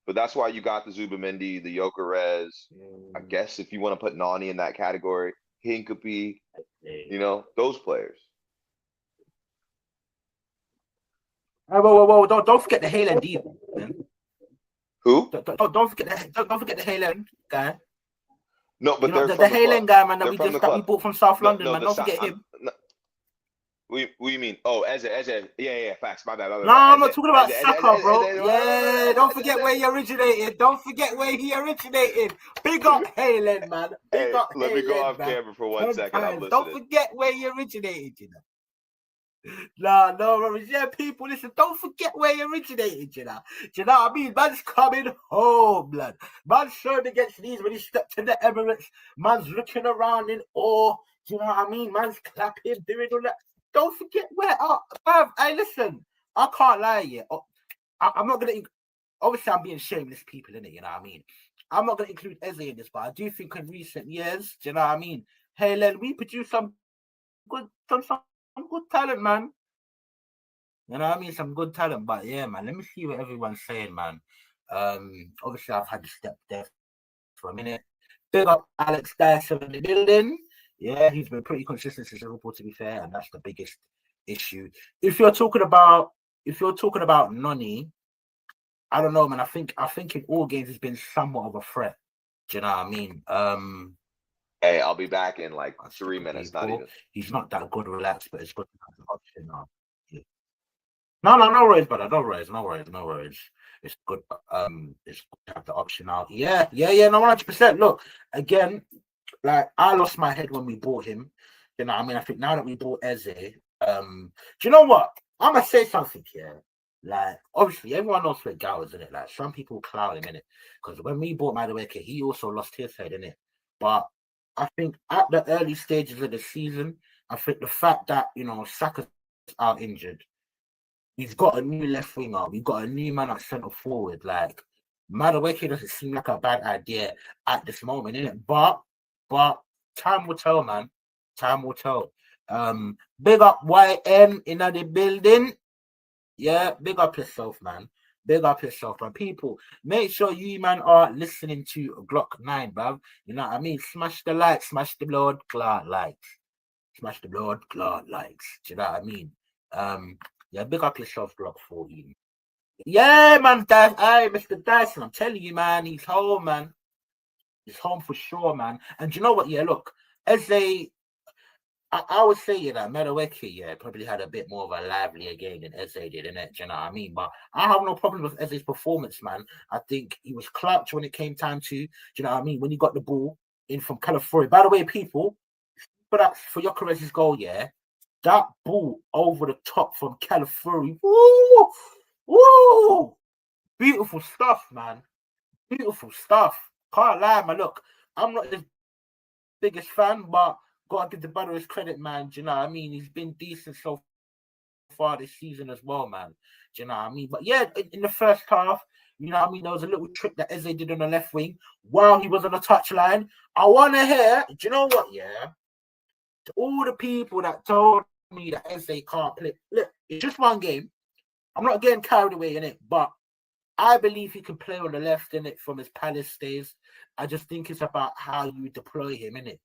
Speaker 2: But that's why you got the Zubamendi, the Gyökeres. I
Speaker 1: Mm.
Speaker 2: guess if you want to put Nani in that category, Hincapie,
Speaker 1: Okay.
Speaker 2: those players.
Speaker 1: Oh, whoa! Don't forget the Haaland deal, man.
Speaker 2: Who?
Speaker 1: Don't forget the Haaland guy.
Speaker 2: No, but they're
Speaker 1: The
Speaker 2: from the club.
Speaker 1: Haaland guy, man.
Speaker 2: They're from the
Speaker 1: That we
Speaker 2: club.
Speaker 1: bought from South
Speaker 2: No,
Speaker 1: London,
Speaker 2: no,
Speaker 1: man.
Speaker 2: the
Speaker 1: Don't
Speaker 2: side.
Speaker 1: forget him.
Speaker 2: No, what do you mean? Oh, Eze. Yeah, facts. My bad,
Speaker 1: No, I'm not talking about Saka, bro. Yeah, don't forget where
Speaker 2: Eze.
Speaker 1: he originated. Don't forget where he originated. Big up Haaland, man. Big
Speaker 2: Hey,
Speaker 1: up
Speaker 2: let me go
Speaker 1: Haaland,
Speaker 2: off
Speaker 1: man.
Speaker 2: camera for 1
Speaker 1: 10
Speaker 2: second. I'm
Speaker 1: times. Don't
Speaker 2: listening.
Speaker 1: forget where he originated, Nah, no worries. Yeah, people, listen, don't forget where he originated, you know. Do you know what I mean? Man's coming home, blood. Man's showing against these when he stepped in the Emirates. Man's looking around in awe. Do you know what I mean? Man's clapping, doing all that. Don't forget where. Hey, listen, I can't lie yet. I'm not going to. Obviously, I'm being shameless people in it, you know what I mean? I'm not going to include Eze in this, but I do think in recent years, do you know what I mean? Hey, Len, we produce some good talent, man. You know what I mean? Some good talent, but yeah, man. Let me see what everyone's saying, man. Obviously, I've had to step there for a minute. Big up Alex Dyson in the building. Yeah, he's been pretty consistent since Liverpool, to be fair, and that's the biggest issue. If you're talking about Noni, I don't know, man. I think in all games he's been somewhat of a threat. Do you know what I mean?
Speaker 2: Hey, I'll be back in like
Speaker 1: I speak
Speaker 2: 3 minutes, not
Speaker 1: people.
Speaker 2: even.
Speaker 1: He's not that good relaxed, but it's good to have the option now. Yeah. No worries, brother. No worries, no worries, no worries. It's good. It's good to have the option out. Yeah. No, 100%. Look, again, like I lost my head when we bought him. You know, what I mean, I think now that we bought Eze, do you know what? I'm gonna say something here. Like, obviously, everyone knows where Gal is in it. Like, some people cloud him in it because when we bought Madueke, he also lost his head in it. But I think at the early stages of the season, I think the fact that Saka's out injured, we've got a new left winger. We've got a new man at centre forward. Like Madueke doesn't seem like a bad idea at this moment, innit? But time will tell, man. Time will tell. Big up YM in the building. Yeah, big up yourself, man. Big up yourself, man. People, make sure you, man, are listening to Glock 9, bruv. You know what I mean? Smash the like, smash the blood, clot likes. Smash the blood, clot likes. Do you know what I mean? Yeah, big up yourself, Glock 14. Yeah, man, hey, Mr. Dyson, I'm telling you, man, he's home, man. He's home for sure, man. And you know what? Yeah, look, as I would say, Madueke, probably had a bit more of a livelier game than Eze did, innit? Do you know what I mean? But I have no problem with Eze's performance, man. I think he was clutch when it came time to, do you know what I mean? When he got the ball in from California. By the way, people, for Yokerez's goal, that ball over the top from California. Woo! Woo! Beautiful stuff, man. Beautiful stuff. Can't lie, man. Look, I'm not his biggest fan, but gotta give the brother his credit, man. Do you know what I mean? He's been decent so far this season as well, man. Do you know what I mean? But yeah, in the first half, you know what I mean? There was a little trick that Eze did on the left wing while he was on the touchline. I want to hear, do you know what? Yeah, to all the people that told me that Eze can't play. Look, it's just one game. I'm not getting carried away in it, but I believe he can play on the left in it from his Palace days. I just think it's about how you deploy him in it.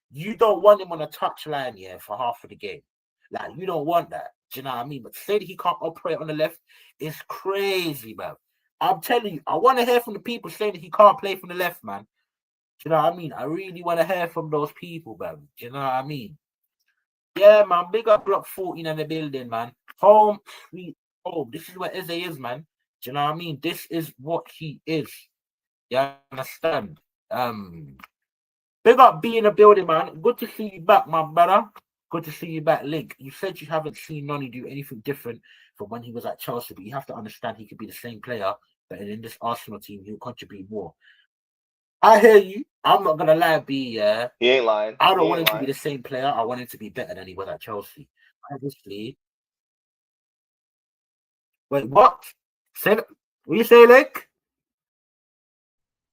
Speaker 1: You don't want him on a touchline, for half of the game. Like, you don't want that. Do you know what I mean? But to say that he can't operate on the left is crazy, man. I'm telling you, I want to hear from the people saying that he can't play from the left, man. Do you know what I mean? I really want to hear from those people, man. Do you know what I mean? Yeah, man. Big up Block 14 in the building, man. Home, sweet home. This is what Eze is, man. Do you know what I mean? This is what he is. You understand? Big up being a building, man. Good to see you back, my brother. Good to see you back, Link. You said you haven't seen Noni do anything different from when he was at Chelsea, but you have to understand he could be the same player, but in this Arsenal team, he'll contribute more. I hear you. I'm not gonna lie, B. Yeah,
Speaker 2: He ain't lying.
Speaker 1: I
Speaker 2: He
Speaker 1: don't want
Speaker 2: ain't
Speaker 1: him to be
Speaker 2: lying.
Speaker 1: the same player. I want him to be better than he was at Chelsea. Obviously. Wait, what? Say that. What you say, Link?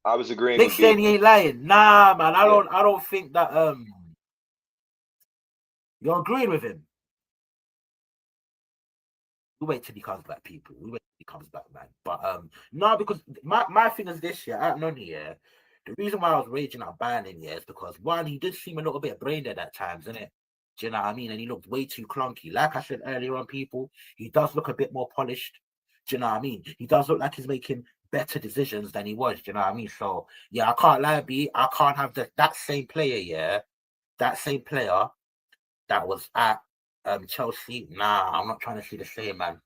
Speaker 2: I was agreeing
Speaker 1: Link
Speaker 2: with
Speaker 1: saying
Speaker 2: B.
Speaker 1: he ain't lying. Nah, man. I
Speaker 2: Yeah.
Speaker 1: don't. I don't think that. You're agreeing with him. We wait till he comes back, people. We wait till he comes back, man. But no, because my thing is this year, at Noni, the reason why I was raging at Bannon, is because one, he did seem a little bit brain dead at times, innit? Do you know what I mean? And he looked way too clunky. Like I said earlier on, people, he does look a bit more polished. Do you know what I mean? He does look like he's making better decisions than he was. Do you know what I mean? So yeah, I can't lie, B. I can't have that same player, that same player that was at Chelsea. Nah, I'm not trying to see the same, man.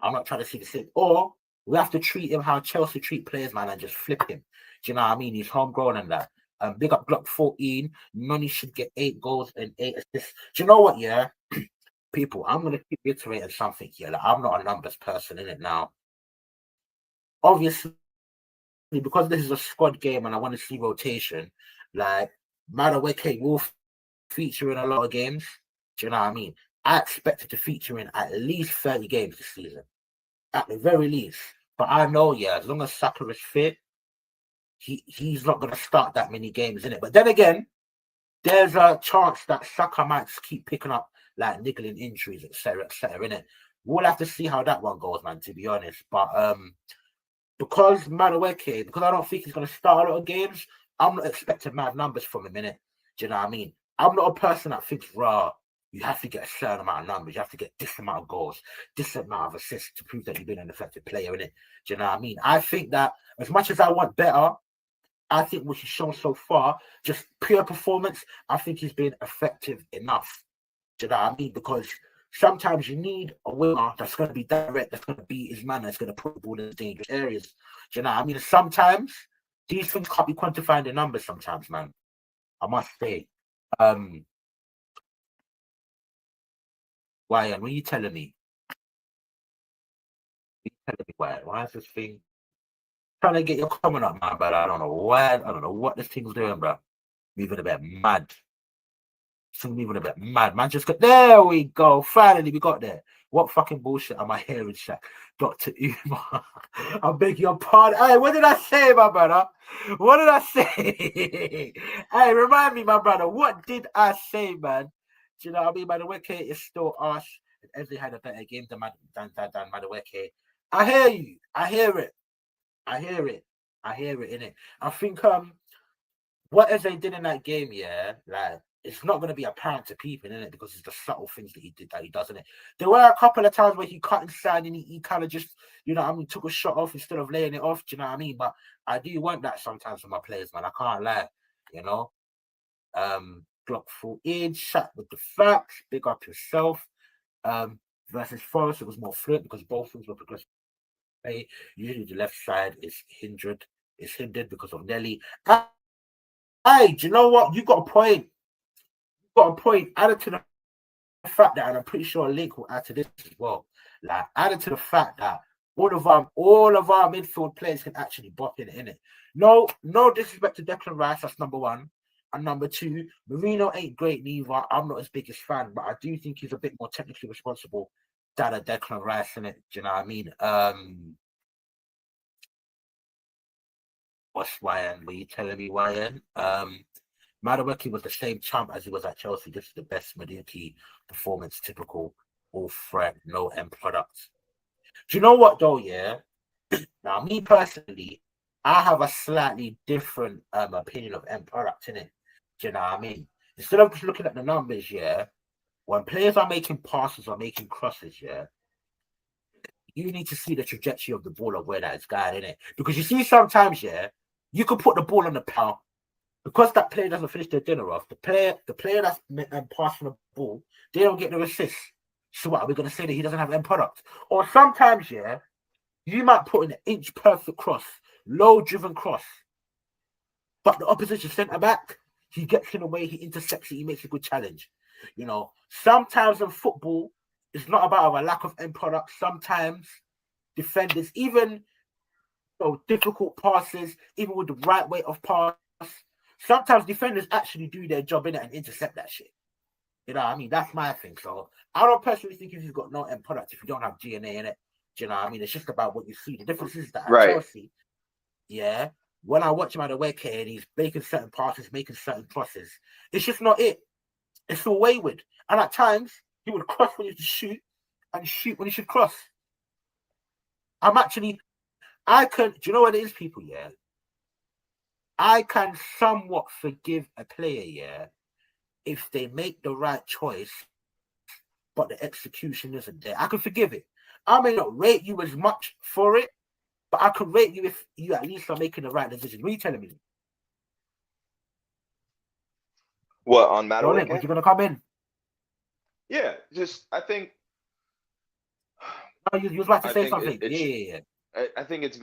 Speaker 1: I'm not trying to see the same. Or we have to treat him how Chelsea treat players, man, and just flip him. Do you know what I mean? He's homegrown and that. Big up Glock 14. Noni should get 8 goals and 8 assists. Do you know what? Yeah, people, I'm gonna keep reiterating something here. Like, I'm not a numbers person in it now. Obviously, because this is a squad game and I want to see rotation, like Madueke will feature in a lot of games. Do you know what I mean? I expect it to feature in at least 30 games this season, at the very least. But I know, yeah, as long as Saka is fit, he's not going to start that many games in it. But then again, there's a chance that Saka might keep picking up like niggling injuries, etc., in it. We'll have to see how that one goes, man. To be honest, but because Madueke, because I don't think he's going to start a lot of games, I'm not expecting mad numbers from him in it. Do you know what I mean? I'm not a person that thinks, raw, you have to get a certain amount of numbers, you have to get this amount of goals, this amount of assists to prove that you've been an effective player in it. Do you know what I mean? I think that as much as I want better, I think what he's shown so far, just pure performance, I think he's been effective enough. Do you know what I mean? Because sometimes you need a winger that's going to be direct, that's going to beat his man, that's going to put the ball in dangerous areas. Do you know what I mean? Sometimes these things can't be quantified in numbers sometimes, man. I must say. Why? What are you telling me? Why is this thing trying to get your comment up, man? But I don't know why. I don't know what this thing's doing, bro. Moving a bit mad. Moving a bit mad, man. Just got there. We go. Finally, we got there. What fucking bullshit am I hearing, Shaq? Dr. Umar. I beg your pardon. Hey, what did I say, my brother? What did I say? Hey, remind me, my brother. What did I say, man? Do you know what I mean? Madueke is still us. Every had a better game than Madueke. I hear you. I hear it. I hear it. I hear it, innit? I think what Eze did in that game, yeah, like it's not going to be apparent to people, innit? Because it's the subtle things that he did that he does, innit? There were a couple of times where he cut inside and he kind of just, you know what I mean, took a shot off instead of laying it off. Do you know what I mean? But I do want that sometimes from my players, man. I can't lie, you know. Block full in, shot with the facts, big up yourself. Versus Forest, it was more fluent because both things were progressive play. Usually the left side is hindered because of Nelly. Hey, do you know what? You got a point. You got a point. Added to the fact that, and I'm pretty sure Link will add to this as well. Like added to the fact that all of our midfield players can actually bop in it. No disrespect to Declan Rice, that's number one. And number two, Marino ain't great neither. I'm not his biggest fan, but I do think he's a bit more technically responsible than a Declan Rice in it. Do you know what I mean? What's YN? Were you telling me YN? Madueke was the same champ as he was at Chelsea. This is the best Madueke performance, typical, all threat, no end product. Do you know what though? Yeah. Now, me personally, I have a slightly different opinion of end product in it. Do you know what I mean? Instead of just looking at the numbers, yeah, when players are making passes or making crosses, yeah, you need to see the trajectory of the ball of where that is going in it. Because you see sometimes, yeah, you could put the ball on the power because that player doesn't finish their dinner off. The player that's passing the ball, they don't get the assist. So what are we going to say that he doesn't have end product? Or sometimes, yeah, you might put in an inch perfect cross, low driven cross, but the opposition centre back, he gets in the way, he intercepts it, he makes a good challenge. You know, sometimes in football, it's not about a lack of end product. Sometimes defenders, even difficult passes, even with the right way of pass, sometimes defenders actually do their job in it and intercept that shit. You know what I mean? That's my thing. So I don't personally think if you've got no end product, if you don't have DNA in it, do you know what I mean? It's just about what you see. The difference is that at
Speaker 2: Right.
Speaker 1: Chelsea, yeah, when I watch him at the Wake and he's making certain passes, making certain crosses, it's just not it. It's all wayward. And at times, he would cross when he should shoot and shoot when he should cross. Do you know what it is, people? Yeah. I can somewhat forgive a player, yeah, if they make the right choice, but the execution isn't there. I can forgive it. I may not rate you as much for it, but I can rate you if you at least are making the right decision. What are you telling me?
Speaker 2: What on
Speaker 1: Go on, was
Speaker 2: Madueke?
Speaker 1: you gonna come in?
Speaker 2: Yeah, just
Speaker 1: No, you was about to
Speaker 2: I
Speaker 1: say
Speaker 2: think
Speaker 1: something. Yeah.
Speaker 2: I think it's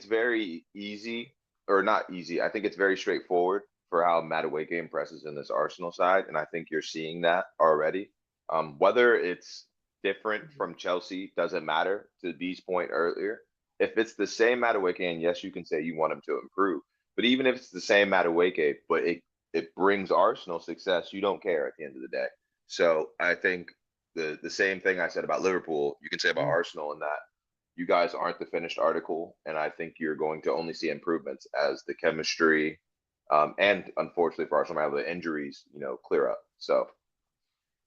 Speaker 2: very easy, or not easy. I think it's very straightforward for how Madueke impresses in this Arsenal side, and I think you're seeing that already. Whether it's different from Chelsea doesn't matter. To B's point earlier, if it's the same Madueke, and yes, you can say you want him to improve, but even if it's the same Madueke, but it brings Arsenal success, you don't care at the end of the day. So I think the same thing I said about Liverpool, you can say about
Speaker 1: Mm.
Speaker 2: Arsenal in that you guys aren't the finished article, and I think you're going to only see improvements as the chemistry, and unfortunately for Arsenal, the injuries, clear up. So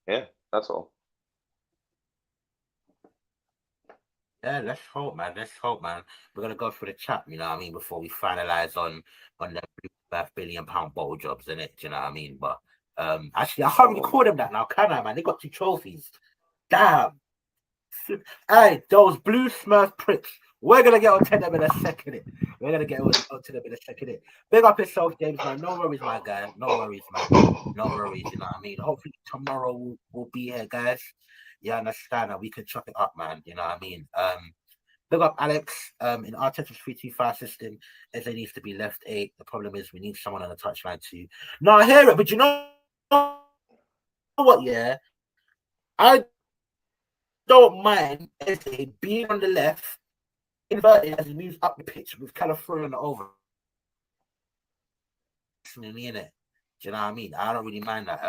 Speaker 2: yeah, that's all.
Speaker 1: Yeah, let's hope, man. Let's hope, man. We're gonna go through the chat, you know what I mean, before we finalize on the £5 billion bottle jobs in it. Do you know what I mean? But actually, I can't really call them that now, can I, man? They got 2 trophies. Damn. Hey, those blue Smurf pricks. We're gonna get onto them in a second. We're gonna get onto them in a second. Big up yourself, James, man. No worries, my guy. No worries, man. No worries. You know what I mean? Hopefully tomorrow we'll be here, guys. You understand that we can chop it up, man. You know what I mean? Big up Alex. In Arteta's 3-2-5 system, Eze needs to be left 8. The problem is we need someone on the touchline too. No, I hear it, but you know what? Yeah, I don't mind Eze being on the left, inverted as he moves up the pitch with California over me in it. Do you know what I mean? I don't really mind that.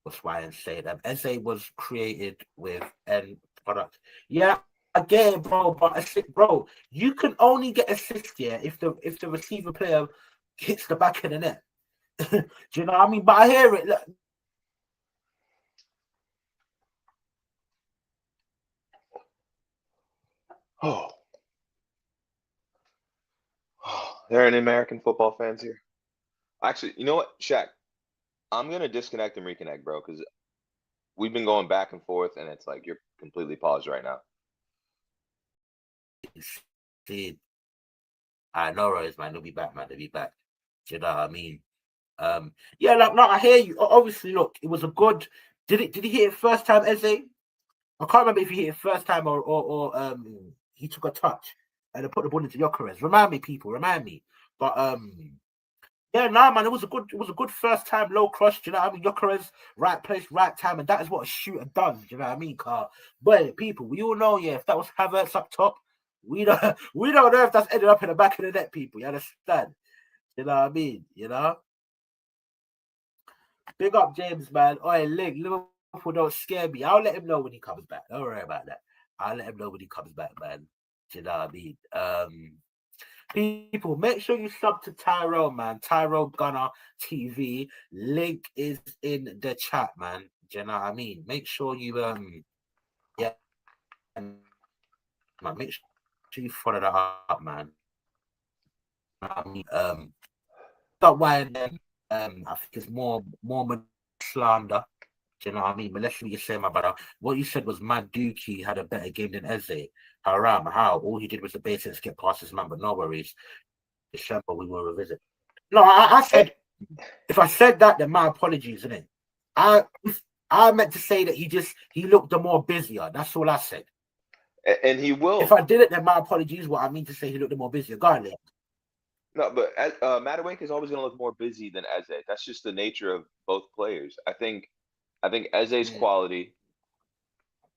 Speaker 1: That's why I say that Eze was created with end product. Yeah, I get it, bro. But bro, you can only get assist here if the receiver player hits the back of the net. Do you know what I mean? But I hear it. Look,
Speaker 2: Oh, there are any American football fans here? Actually, you know what, Shaq? I'm gonna disconnect and reconnect, bro, because we've been going back and forth, and it's like you're completely paused right now.
Speaker 1: see, I know, Rose, man. They'll be back, man. They'll be back. Do you know what I mean? Yeah, like, no, I hear you. Obviously, look, it was a good. Did he hit it first time, Eze? I can't remember if he hit it first time or he took a touch and put the ball into Jokeres. Remind me, people, remind me. But yeah, nah, man, it was a good first time low cross. Do you know what I mean? Jokeres, right place, right time, and that is what a shooter does. Do you know what I mean, Car? But people, we all know, yeah, if that was Havertz up top, we don't we don't know if that's ended up in the back of the net, people. You understand? You know what I mean? You know? Big up James, man. Oi, Link, Liverpool don't scare me. I'll let him know when he comes back. Don't worry about that. I'll let him know when he comes back, man. Do you know what I mean? People, make sure you sub to Tyrone, man. Tyrone Gunner TV. Link is in the chat, man. Do you know what I mean? Make sure you yeah, man. Make sure you follow that up, man. I mean, stop why then I think it's more slander. Do you know what I mean? But let's see what you say, my brother. What you said was Mad Dookie had a better game than Eze. Haram, how? All he did was the basics get past his man, but no worries. December, we will revisit. No, I
Speaker 2: And,
Speaker 1: said, if I said that, then my apologies, isn't it? I I meant to say that he looked more busier. That's all I said.
Speaker 2: and he
Speaker 1: If
Speaker 2: will.
Speaker 1: I did it, then my apologies. What I mean to say, he looked more busier. Go on, Liam.
Speaker 2: No, but Madueke is always going to look more busy than Eze. That's just the nature of both players. I think Eze's
Speaker 1: Mm,
Speaker 2: quality,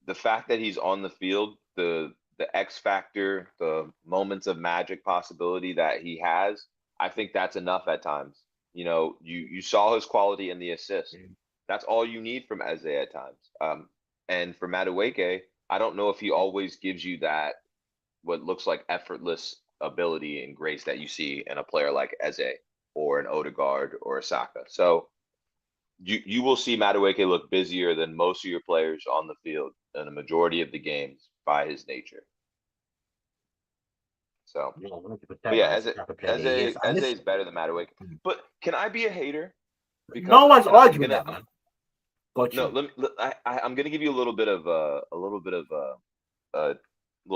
Speaker 2: the fact that he's on the field, the X factor, the moments of magic possibility that he has, I think that's enough at times. You saw his quality in the assist.
Speaker 1: mm,
Speaker 2: That's all you need from Eze at times. And for Madueke, I don't know if he always gives you that what looks like effortless ability and grace that you see in a player like Eze or an Odegaard or a Saka. So you will see Madueke look busier than most of your players on the field in a majority of the games by his nature. So,
Speaker 1: yeah,
Speaker 2: but
Speaker 1: 100%,
Speaker 2: yeah,
Speaker 1: man. It's the type of player that he
Speaker 2: Eze
Speaker 1: is. And
Speaker 2: Eze
Speaker 1: listen,
Speaker 2: is better than Madueke. But can I be a hater? Because
Speaker 1: no one's
Speaker 2: and I'm
Speaker 1: arguing
Speaker 2: gonna
Speaker 1: that, man. Got
Speaker 2: no
Speaker 1: you.
Speaker 2: let me I'm gonna give you a little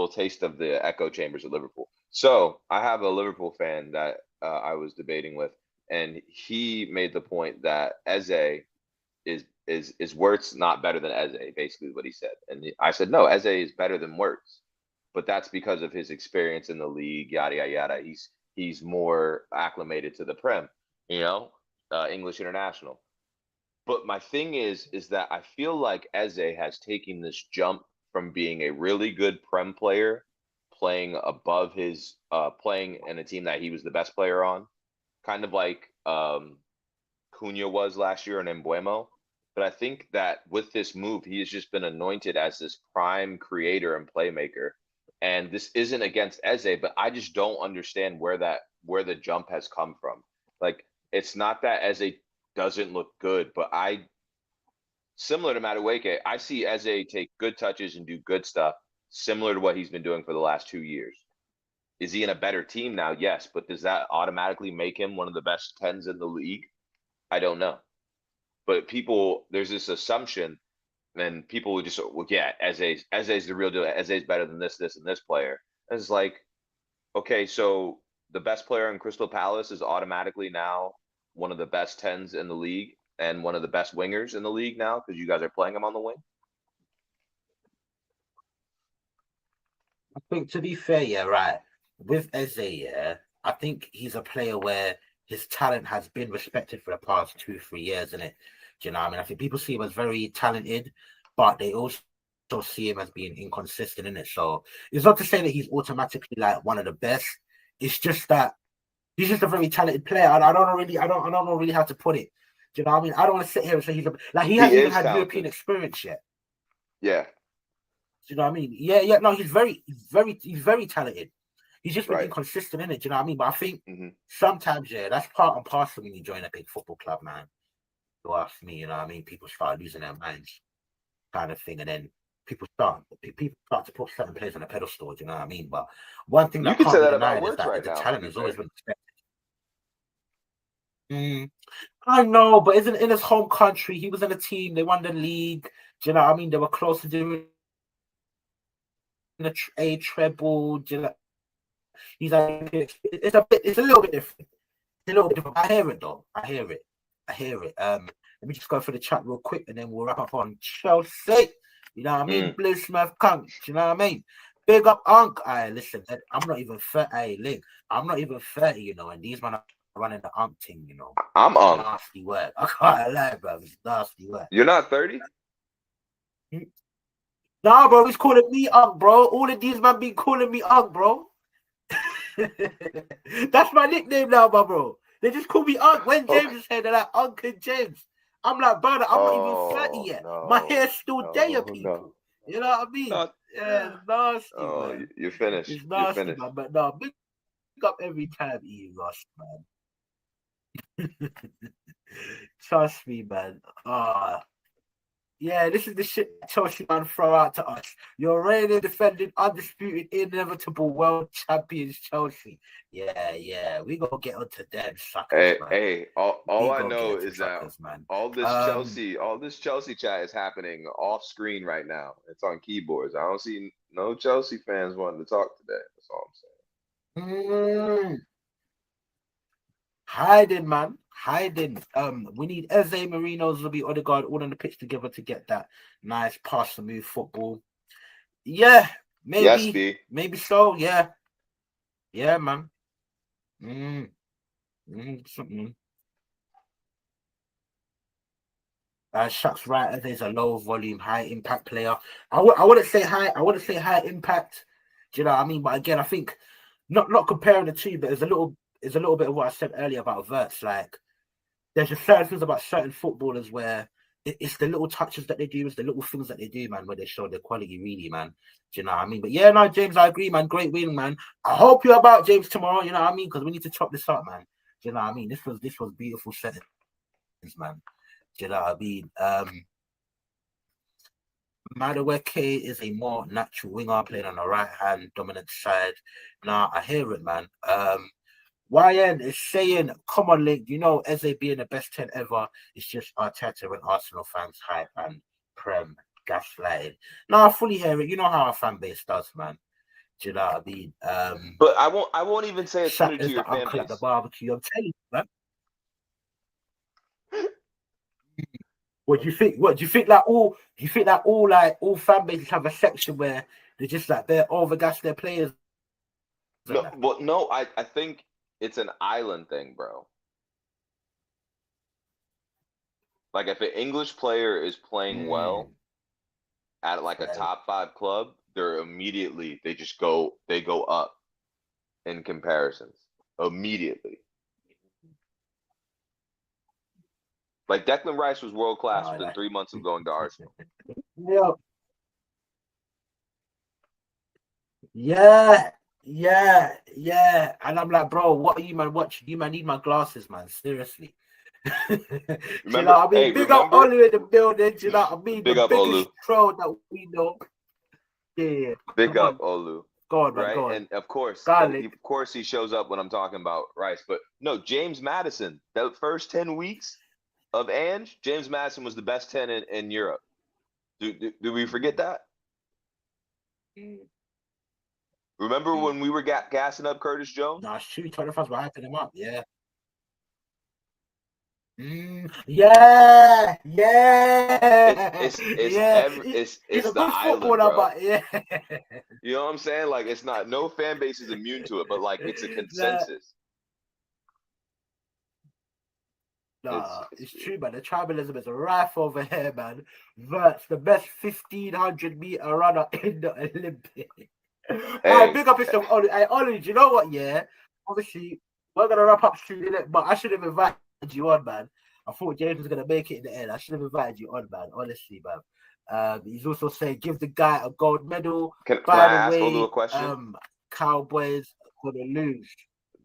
Speaker 2: taste of the echo chambers of Liverpool. So I have a Liverpool fan that I was debating with, and he made the point that Eze is Wirtz not better than Eze, basically what he said. And I said, no, Eze is better than Wirtz, but that's because of his experience in the league, yada yada yada. He's more acclimated to the Prem, you know, English international. But my thing is that I feel like Eze has taken this jump from being a really good Prem player, playing above his playing in a team that he was the best player on, kind of like Cunha was last year in Embuemo. But I think that with this move, he has just been anointed as this prime creator and playmaker. And this isn't against Eze, but I just don't understand where the jump has come from. Like, it's not that Eze doesn't look good, but similar to Madueke, I see Eze take good touches and do good stuff, similar to what he's been doing for the last 2 years. Is he in a better team now? Yes, but does that automatically make him one of the best tens in the league? I don't know. But there's this assumption, and people would just, well, yeah, Eze's the real deal. Eze's better than this, and this player. And it's like, okay, so the best player in Crystal Palace is automatically now one of the best tens in the league and one of the best wingers in the league now because you guys are playing him on the wing.
Speaker 1: I think to be fair, yeah, right. With Eze, yeah, I think he's a player where his talent has been respected for the past 2, 3 years, isn't it? Do you know what I mean? I think people see him as very talented, but they also see him as being inconsistent in it. So it's not to say that he's automatically like one of the best. It's just that he's just a very talented player. I don't know really how to put it. Do you know what I mean? I don't want to sit here and say like he
Speaker 2: He
Speaker 1: hasn't even
Speaker 2: is
Speaker 1: had European
Speaker 2: talented.
Speaker 1: experience yet.
Speaker 2: Yeah.
Speaker 1: Do you know what I mean? Yeah. No, he's very talented. He's just been
Speaker 2: Right.
Speaker 1: inconsistent in it. Do you know what I mean? But I think
Speaker 2: Hmm.
Speaker 1: sometimes, yeah, that's part and parcel when you join a big football club, man. You ask me, you know what I mean? People start losing their minds, kind of thing, and then people start to put certain players on a pedestal. Do you know what I mean? But one thing
Speaker 2: You
Speaker 1: that
Speaker 2: could say
Speaker 1: can't be
Speaker 2: that about
Speaker 1: denied is
Speaker 2: Works
Speaker 1: that
Speaker 2: right
Speaker 1: the
Speaker 2: now, to
Speaker 1: talent
Speaker 2: be
Speaker 1: has always
Speaker 2: fair.
Speaker 1: been respected. I know, but isn't in his home country? He was in a team. They won the league. Do you know what I mean? They were close to doing a treble. Do you know, he's like, it's a little bit different. It's a little bit different. I hear it though. I hear it. Let me just go through the chat real quick and then we'll wrap up on Chelsea. You know what I mean?
Speaker 2: Mm.
Speaker 1: Blue Smith Kunk. You know what I mean? Big up Unk. I listen, I'm not even 30. Hey, Link, I'm not even 30, you know, and these men are running the Unk thing, you know.
Speaker 2: I'm
Speaker 1: Nasty work. I can't lie, bro. It's nasty work.
Speaker 2: You're not 30?
Speaker 1: Nah, bro, he's calling me Unk, bro. All of these men be calling me Unk, bro. That's my nickname now, my bro. They just call me Unc. When
Speaker 2: Okay.
Speaker 1: James is here, they're like Uncle James. I'm like, brother, I'm not even 30
Speaker 2: Oh
Speaker 1: yet. My
Speaker 2: no,
Speaker 1: hair's still there,
Speaker 2: no.
Speaker 1: people. You know what I mean?
Speaker 2: Not.
Speaker 1: Yeah, it's nasty,
Speaker 2: Oh,
Speaker 1: man.
Speaker 2: you're finished.
Speaker 1: It's
Speaker 2: You're
Speaker 1: nasty,
Speaker 2: finished.
Speaker 1: man. But no, big up every time, E. Ross, man. Trust me, man. Yeah, this is the shit Chelsea man throw out to us. You're reigning, defending, undisputed, inevitable world champions, Chelsea. Yeah. We gonna get onto them suckers, man.
Speaker 2: All
Speaker 1: We
Speaker 2: I
Speaker 1: gonna get
Speaker 2: know
Speaker 1: onto
Speaker 2: is that
Speaker 1: suckers, man.
Speaker 2: all this Chelsea chat is happening off screen right now. It's on keyboards. I don't see no Chelsea fans wanting to talk today. That's all I'm
Speaker 1: mm, Hiding, man. Hiding. We need Eze, Marino, Zubi, Odegaard all on the pitch together to get that nice pass to move football. Yeah,
Speaker 2: saying. Yes,
Speaker 1: maybe,
Speaker 2: B.
Speaker 1: maybe so. Yeah, man. Mm, something. Shucks right there's a low volume, high impact player. I wouldn't say high. I wouldn't say high impact. Do you know what I mean? But again, I think not comparing the two, but there's a little bit of what I said earlier about Verts. Like there's just certain things about certain footballers where it's the little touches that they do, it's the little things that they do, man, where they show their quality, really, man. Do you know what I mean? But yeah, no, James, I agree, man. Great win, man. I hope you're about James tomorrow. You know what I mean? Because we need to chop this up, man. Do you know what I mean? This was beautiful settings, man. Do you know what I mean? Madueke is a more natural winger playing on the right hand dominant side. Now I hear it, man. YN is saying, come on, Link, you know, Eze being the best 10 ever, it's just Arteta and Arsenal fans hype and Prem gaslighting. No, I fully hear it. You know how our fan base does, man. Do you know what I mean?
Speaker 2: But I won't even say it's
Speaker 1: Shaq
Speaker 2: limited to
Speaker 1: is
Speaker 2: your
Speaker 1: the
Speaker 2: fan
Speaker 1: uncle at the
Speaker 2: base.
Speaker 1: barbecue. I'm telling you, man. What do you think? What do you think? Like all, do you think that all fan bases have a section where they just like they're overgas their players and
Speaker 2: No,
Speaker 1: that?
Speaker 2: but no, I think it's an island thing, bro. Like if an English player is playing well
Speaker 1: Mm,
Speaker 2: at like a
Speaker 1: fair.
Speaker 2: top five club, they go up in comparisons immediately. Like Declan Rice was world class
Speaker 1: Nah,
Speaker 2: within 3 months of going to Arsenal.
Speaker 1: yeah, yeah, yeah. And I'm like, bro, what are you man watching? You man need my glasses, man. Seriously. Do you know
Speaker 2: Remember?
Speaker 1: what I mean?
Speaker 2: Hey,
Speaker 1: Big up
Speaker 2: remember?
Speaker 1: Ollie in the building. Do you know what I mean? The
Speaker 2: Big up
Speaker 1: biggest
Speaker 2: Olu.
Speaker 1: troll that we know. Yeah.
Speaker 2: Big
Speaker 1: Come
Speaker 2: up
Speaker 1: on.
Speaker 2: Olu.
Speaker 1: Go on, man.
Speaker 2: Right?
Speaker 1: Go on.
Speaker 2: And of course,
Speaker 1: Garlic.
Speaker 2: of course he shows up when I'm talking about Rice. But no, James Madison, the first 10 weeks of Ange, James Madison was the best 10 in Europe. Do we forget that? Remember when we were gassing up Curtis Jones?
Speaker 1: Nah, shoot, 25 by hyping him up. Yeah. Yeah, yeah, yeah. He's
Speaker 2: It's
Speaker 1: a
Speaker 2: the
Speaker 1: good
Speaker 2: island,
Speaker 1: footballer,
Speaker 2: bro.
Speaker 1: but yeah.
Speaker 2: You know what I'm saying? Like it's not no fan base is immune to it, but like it's a
Speaker 1: Nah,
Speaker 2: consensus.
Speaker 1: nah,
Speaker 2: It's
Speaker 1: it's true, man. The tribalism is rife over here, man. That's the best 1500-meter runner in the Olympics. I
Speaker 2: hey,
Speaker 1: big up yourself, Ollie. Hey, Ollie, do you know what? Yeah, obviously, we're gonna wrap up soon, innit? But I should have invited you on, man. I thought James was gonna make it in the end. I should have invited you on, man. Honestly, man. He's also saying give the guy a gold medal.
Speaker 2: can
Speaker 1: By
Speaker 2: I
Speaker 1: the
Speaker 2: ask Olu a
Speaker 1: way,
Speaker 2: question?
Speaker 1: Cowboys are gonna lose.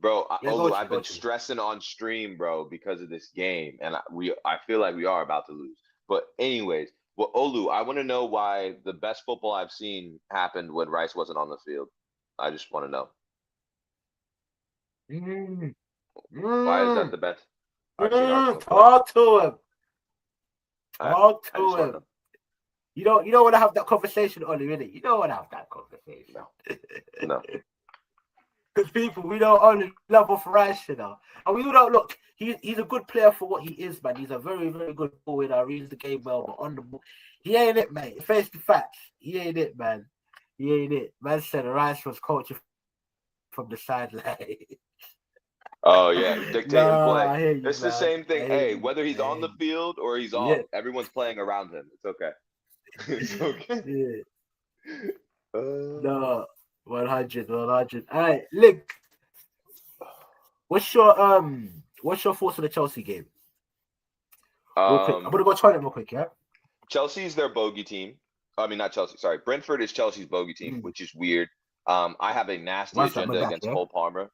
Speaker 2: Bro,
Speaker 1: Yeah, go
Speaker 2: Olu,
Speaker 1: to
Speaker 2: I've
Speaker 1: go
Speaker 2: been
Speaker 1: to.
Speaker 2: stressing on stream, bro, because of this game, and I feel like we are about to lose. But anyways, well, Olu, I want to know why the best football I've seen happened when Rice wasn't on the field. I just want to know
Speaker 1: Mm,
Speaker 2: why is that
Speaker 1: mm,
Speaker 2: the best I've seen Arsenal play.
Speaker 1: talk to him.
Speaker 2: I
Speaker 1: Talk
Speaker 2: I
Speaker 1: to
Speaker 2: just want to
Speaker 1: him.
Speaker 2: know.
Speaker 1: You don't want to have that conversation, Ollie, really. You don't want to have that conversation.
Speaker 2: No, no.
Speaker 1: Because people, we don't only love off Rice, you know. And we don't look, he's a good player for what he is, man. He's a very, very good ball winner, reads the game well, but on the ball, he ain't it, mate. Face the facts. He ain't it, man. He ain't it. Man said Rice was coaching from the sideline.
Speaker 2: Oh yeah, dictating
Speaker 1: No,
Speaker 2: play.
Speaker 1: I hear you,
Speaker 2: It's the
Speaker 1: man.
Speaker 2: same
Speaker 1: I
Speaker 2: thing.
Speaker 1: hear
Speaker 2: Hey,
Speaker 1: you.
Speaker 2: whether
Speaker 1: I
Speaker 2: he's
Speaker 1: hear
Speaker 2: on the
Speaker 1: you.
Speaker 2: field or he's
Speaker 1: Yeah.
Speaker 2: off, everyone's playing around him. It's okay. It's okay.
Speaker 1: Yeah.
Speaker 2: Uh,
Speaker 1: No. 100, 100. All right, Link, what's your thoughts on the Chelsea game? Real quick. I'm
Speaker 2: um,
Speaker 1: gonna go try it real quick, yeah?
Speaker 2: Chelsea's their bogey team. I mean, not Chelsea. Sorry, Brentford is Chelsea's bogey team,
Speaker 1: Mm.
Speaker 2: which is weird. I have a nasty
Speaker 1: Once that my
Speaker 2: agenda
Speaker 1: back,
Speaker 2: against
Speaker 1: yeah?
Speaker 2: Cole Palmer.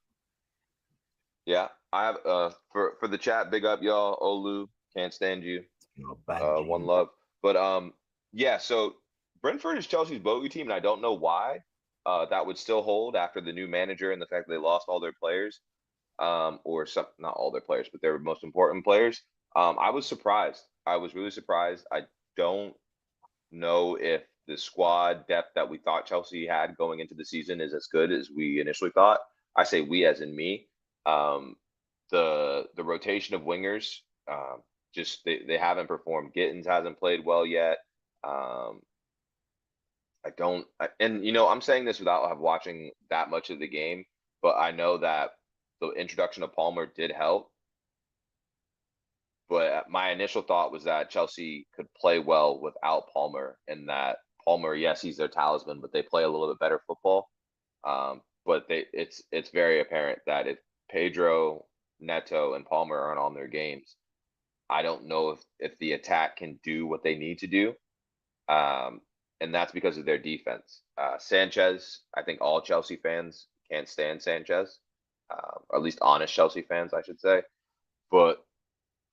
Speaker 2: Yeah, I have for the chat. Big up, y'all. Olu, can't stand you. One
Speaker 1: Banji.
Speaker 2: love. But yeah. So Brentford is Chelsea's bogey team, and I don't know why that would still hold after the new manager and the fact that they lost all their players. Or some not all their players, but their most important players. I was surprised. I was really surprised. I don't know if the squad depth that we thought Chelsea had going into the season is as good as we initially thought. I say we as in me. Um, the rotation of wingers, just they haven't performed. Gittins hasn't played well yet. Um, and I'm saying this without watching that much of the game, but I know that the introduction of Palmer did help. But my initial thought was that Chelsea could play well without Palmer, and that Palmer, yes, he's their talisman, but they play a little bit better football. But it's very apparent that if Pedro, Neto, and Palmer aren't on their games, I don't know if the attack can do what they need to do. Um, and that's because of their defense. Sanchez, I think all Chelsea fans can't stand Sanchez, or at least honest Chelsea fans, I should say. But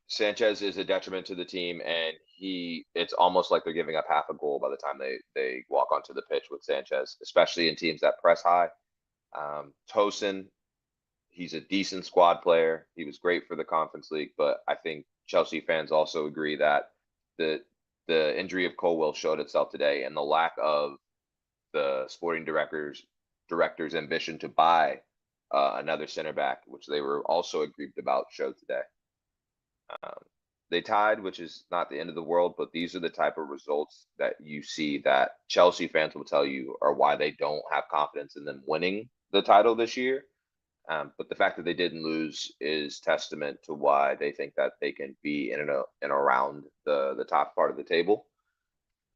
Speaker 2: Sanchez is a detriment to the team, and it's almost like they're giving up half a goal by the time they walk onto the pitch with Sanchez, especially in teams that press high. Tosin, he's a decent squad player. He was great for the Conference League, but I think Chelsea fans also agree that the the injury of Colwell showed itself today, and the lack of the sporting director's ambition to buy another center back, which they were also aggrieved about, showed today. Um, they tied, which is not the end of the world, but these are the type of results that you see that Chelsea fans will tell you are why they don't have confidence in them winning the title this year. But the fact that they didn't lose is testament to why they think that they can be in and around the top part of the table.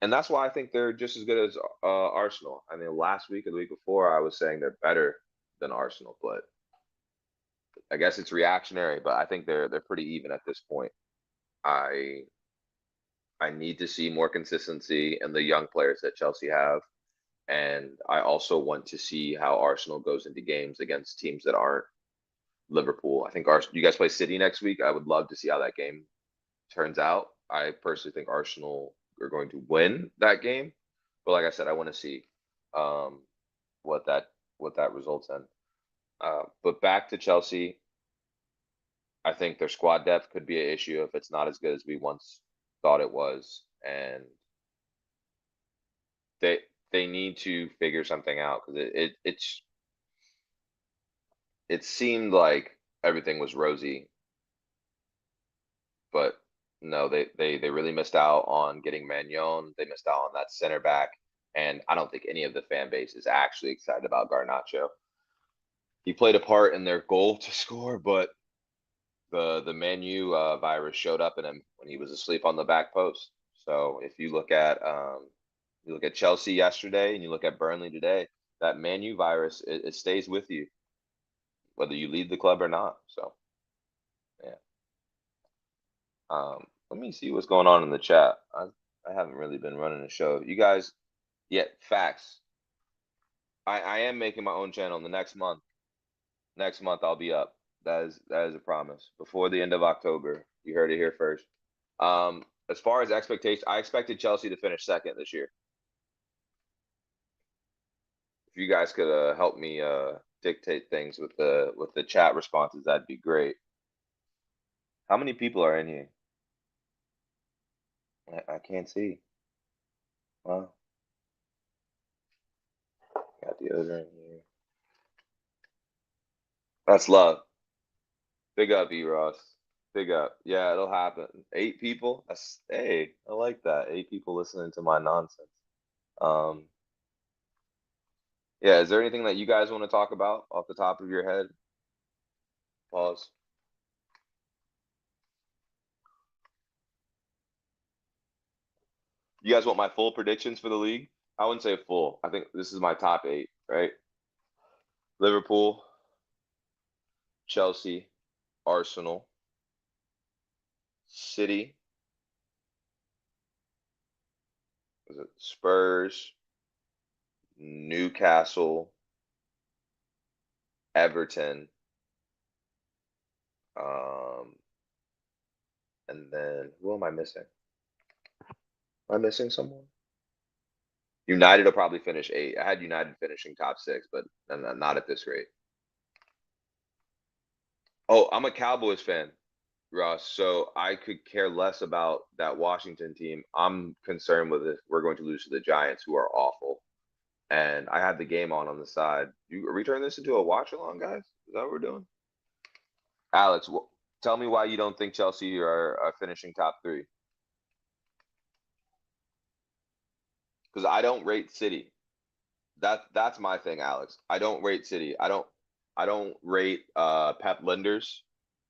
Speaker 2: And that's why I think they're just as good as Arsenal. I mean, last week or the week before, I was saying they're better than Arsenal, but I guess it's reactionary. But I think they're pretty even at this point. I I need to see more consistency in the young players that Chelsea have, and I also want to see how Arsenal goes into games against teams that aren't Liverpool. I think you guys play City next week. I would love to see how that game turns out. I personally think Arsenal are going to win that game, but like I said, I want to see um, what that results in. But back to Chelsea, I think their squad depth could be an issue if it's not as good as we once thought it was, and they they need to figure something out because it seemed like everything was rosy, but no, they really missed out on getting Magnon. They missed out on that center back, and I don't think any of the fan base is actually excited about Garnacho. He played a part in their goal to score, but the Man U virus showed up in him when he was asleep on the back post. So if you look at Chelsea yesterday and you look at Burnley today, that Man U virus it stays with you whether you leave the club or not. So yeah. Let me see what's going on in the chat. I haven't really been running the show. You guys, yeah, facts. I am making my own channel in the next month. Next month I'll be up. That is a promise. Before the end of October. You heard it here first. As far as expectations, I expected Chelsea to finish second this year. If you guys could help me dictate things with the chat responses, that'd be great. How many people are in here? I can't see. Wow. Got the other in here. That's love. Big up, E Ross. Big up. Yeah, it'll happen. 8 people. Hey, I like that. 8 people listening to my nonsense. Um, yeah, is there anything that you guys want to talk about off the top of your head? Pause. You guys want my full predictions for the league? I wouldn't say full. I think this is my top 8, right? Liverpool, Chelsea, Arsenal, City, was it Spurs, Newcastle, Everton, and then who am I missing? Am I missing someone? United will probably finish 8. I had United finishing top 6, but not at this rate. Oh, I'm a Cowboys fan, Ross, so I could care less about that Washington team. I'm concerned with if we're going to lose to the Giants, who are awful. And I had the game on the side. Are we turning this into a watch along, guys? Is that what we're doing? Alex, tell me why you don't think Chelsea are finishing top 3. Because I don't rate City. That's my thing, Alex. I don't rate City. I don't rate Pep Linders.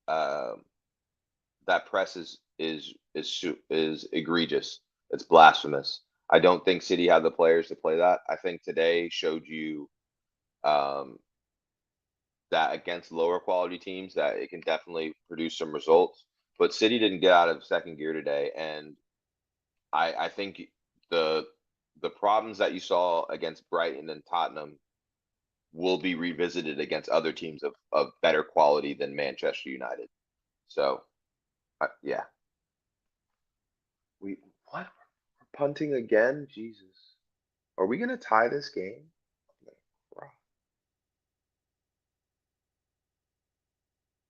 Speaker 2: That press is egregious. It's blasphemous. I don't think City had the players to play that. I think today showed you um, that against lower quality teams that it can definitely produce some results. But City didn't get out of second gear today, and I think the the problems that you saw against Brighton and Tottenham will be revisited against other teams of better quality than Manchester United. So, yeah. We what? We're punting again? Jesus. Are we gonna tie this game?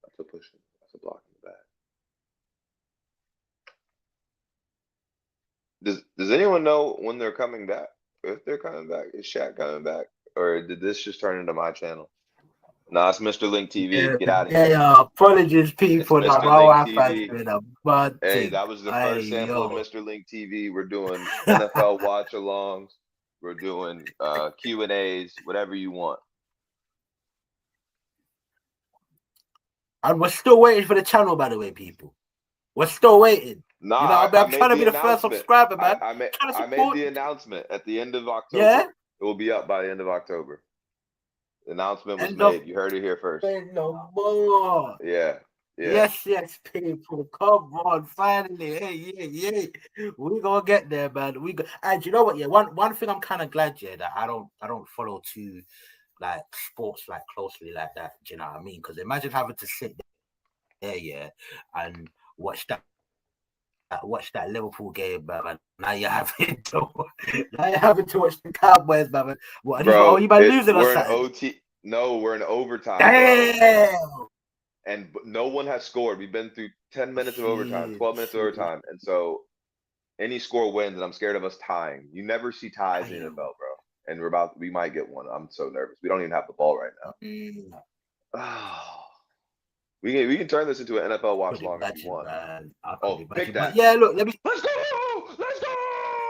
Speaker 2: That's a push. That's a block in the back. Does anyone know when they're coming back? If they're coming back? Is Shaq coming back? Or did this just turn into my channel? Nah, it's Mr. Link TV.
Speaker 1: Yeah,
Speaker 2: Get out of here.
Speaker 1: yeah, apologies,
Speaker 2: It's
Speaker 1: people. Like
Speaker 2: Mr.
Speaker 1: my
Speaker 2: Link
Speaker 1: Wi-Fi's
Speaker 2: TV.
Speaker 1: doing a bad
Speaker 2: Hey,
Speaker 1: thing.
Speaker 2: that was the
Speaker 1: Hey,
Speaker 2: first sample of
Speaker 1: yo.
Speaker 2: Mr. Link TV. We're doing NFL watch alongs. We're doing Q&As, whatever you want.
Speaker 1: And we're still waiting for the channel, by the way, people. We're still waiting.
Speaker 2: Nah,
Speaker 1: You know,
Speaker 2: I
Speaker 1: I'm trying
Speaker 2: made
Speaker 1: to
Speaker 2: the
Speaker 1: be the first
Speaker 2: announcement.
Speaker 1: subscriber, man. Trying to
Speaker 2: I made
Speaker 1: support.
Speaker 2: the announcement at the end of
Speaker 1: Yeah.
Speaker 2: October. It will be up by the end of October. The announcement was
Speaker 1: End of
Speaker 2: made. You heard it here first.
Speaker 1: no more.
Speaker 2: Yeah. Yeah.
Speaker 1: Yes, people. Come on, finally. Hey, yeah. We gonna get there, man. And you know what? Yeah, one thing I'm kind of glad, yeah, that I don't follow too like sports like closely like that. Do you know what I mean? Because imagine having to sit there, yeah, and watch that Liverpool game, man. Now you're having to watch the Cowboys, man. What? Oh,
Speaker 2: Bro,
Speaker 1: you man losing or
Speaker 2: we're in
Speaker 1: something?
Speaker 2: OT. No, we're in overtime, bro.
Speaker 1: Damn.
Speaker 2: And no one has scored. We've been through 10 minutes of overtime, 12 minutes of
Speaker 1: Shit.
Speaker 2: overtime. And so any score wins, and I'm scared of us tying. You never see ties in the
Speaker 1: Damn.
Speaker 2: NFL, bro. And we might get one. I'm so nervous. We don't even have the ball right now. We can turn this into an NFL watch long if you want.
Speaker 1: Man.
Speaker 2: Pick that.
Speaker 1: But yeah, look, let me.
Speaker 2: Let's go! Let's go!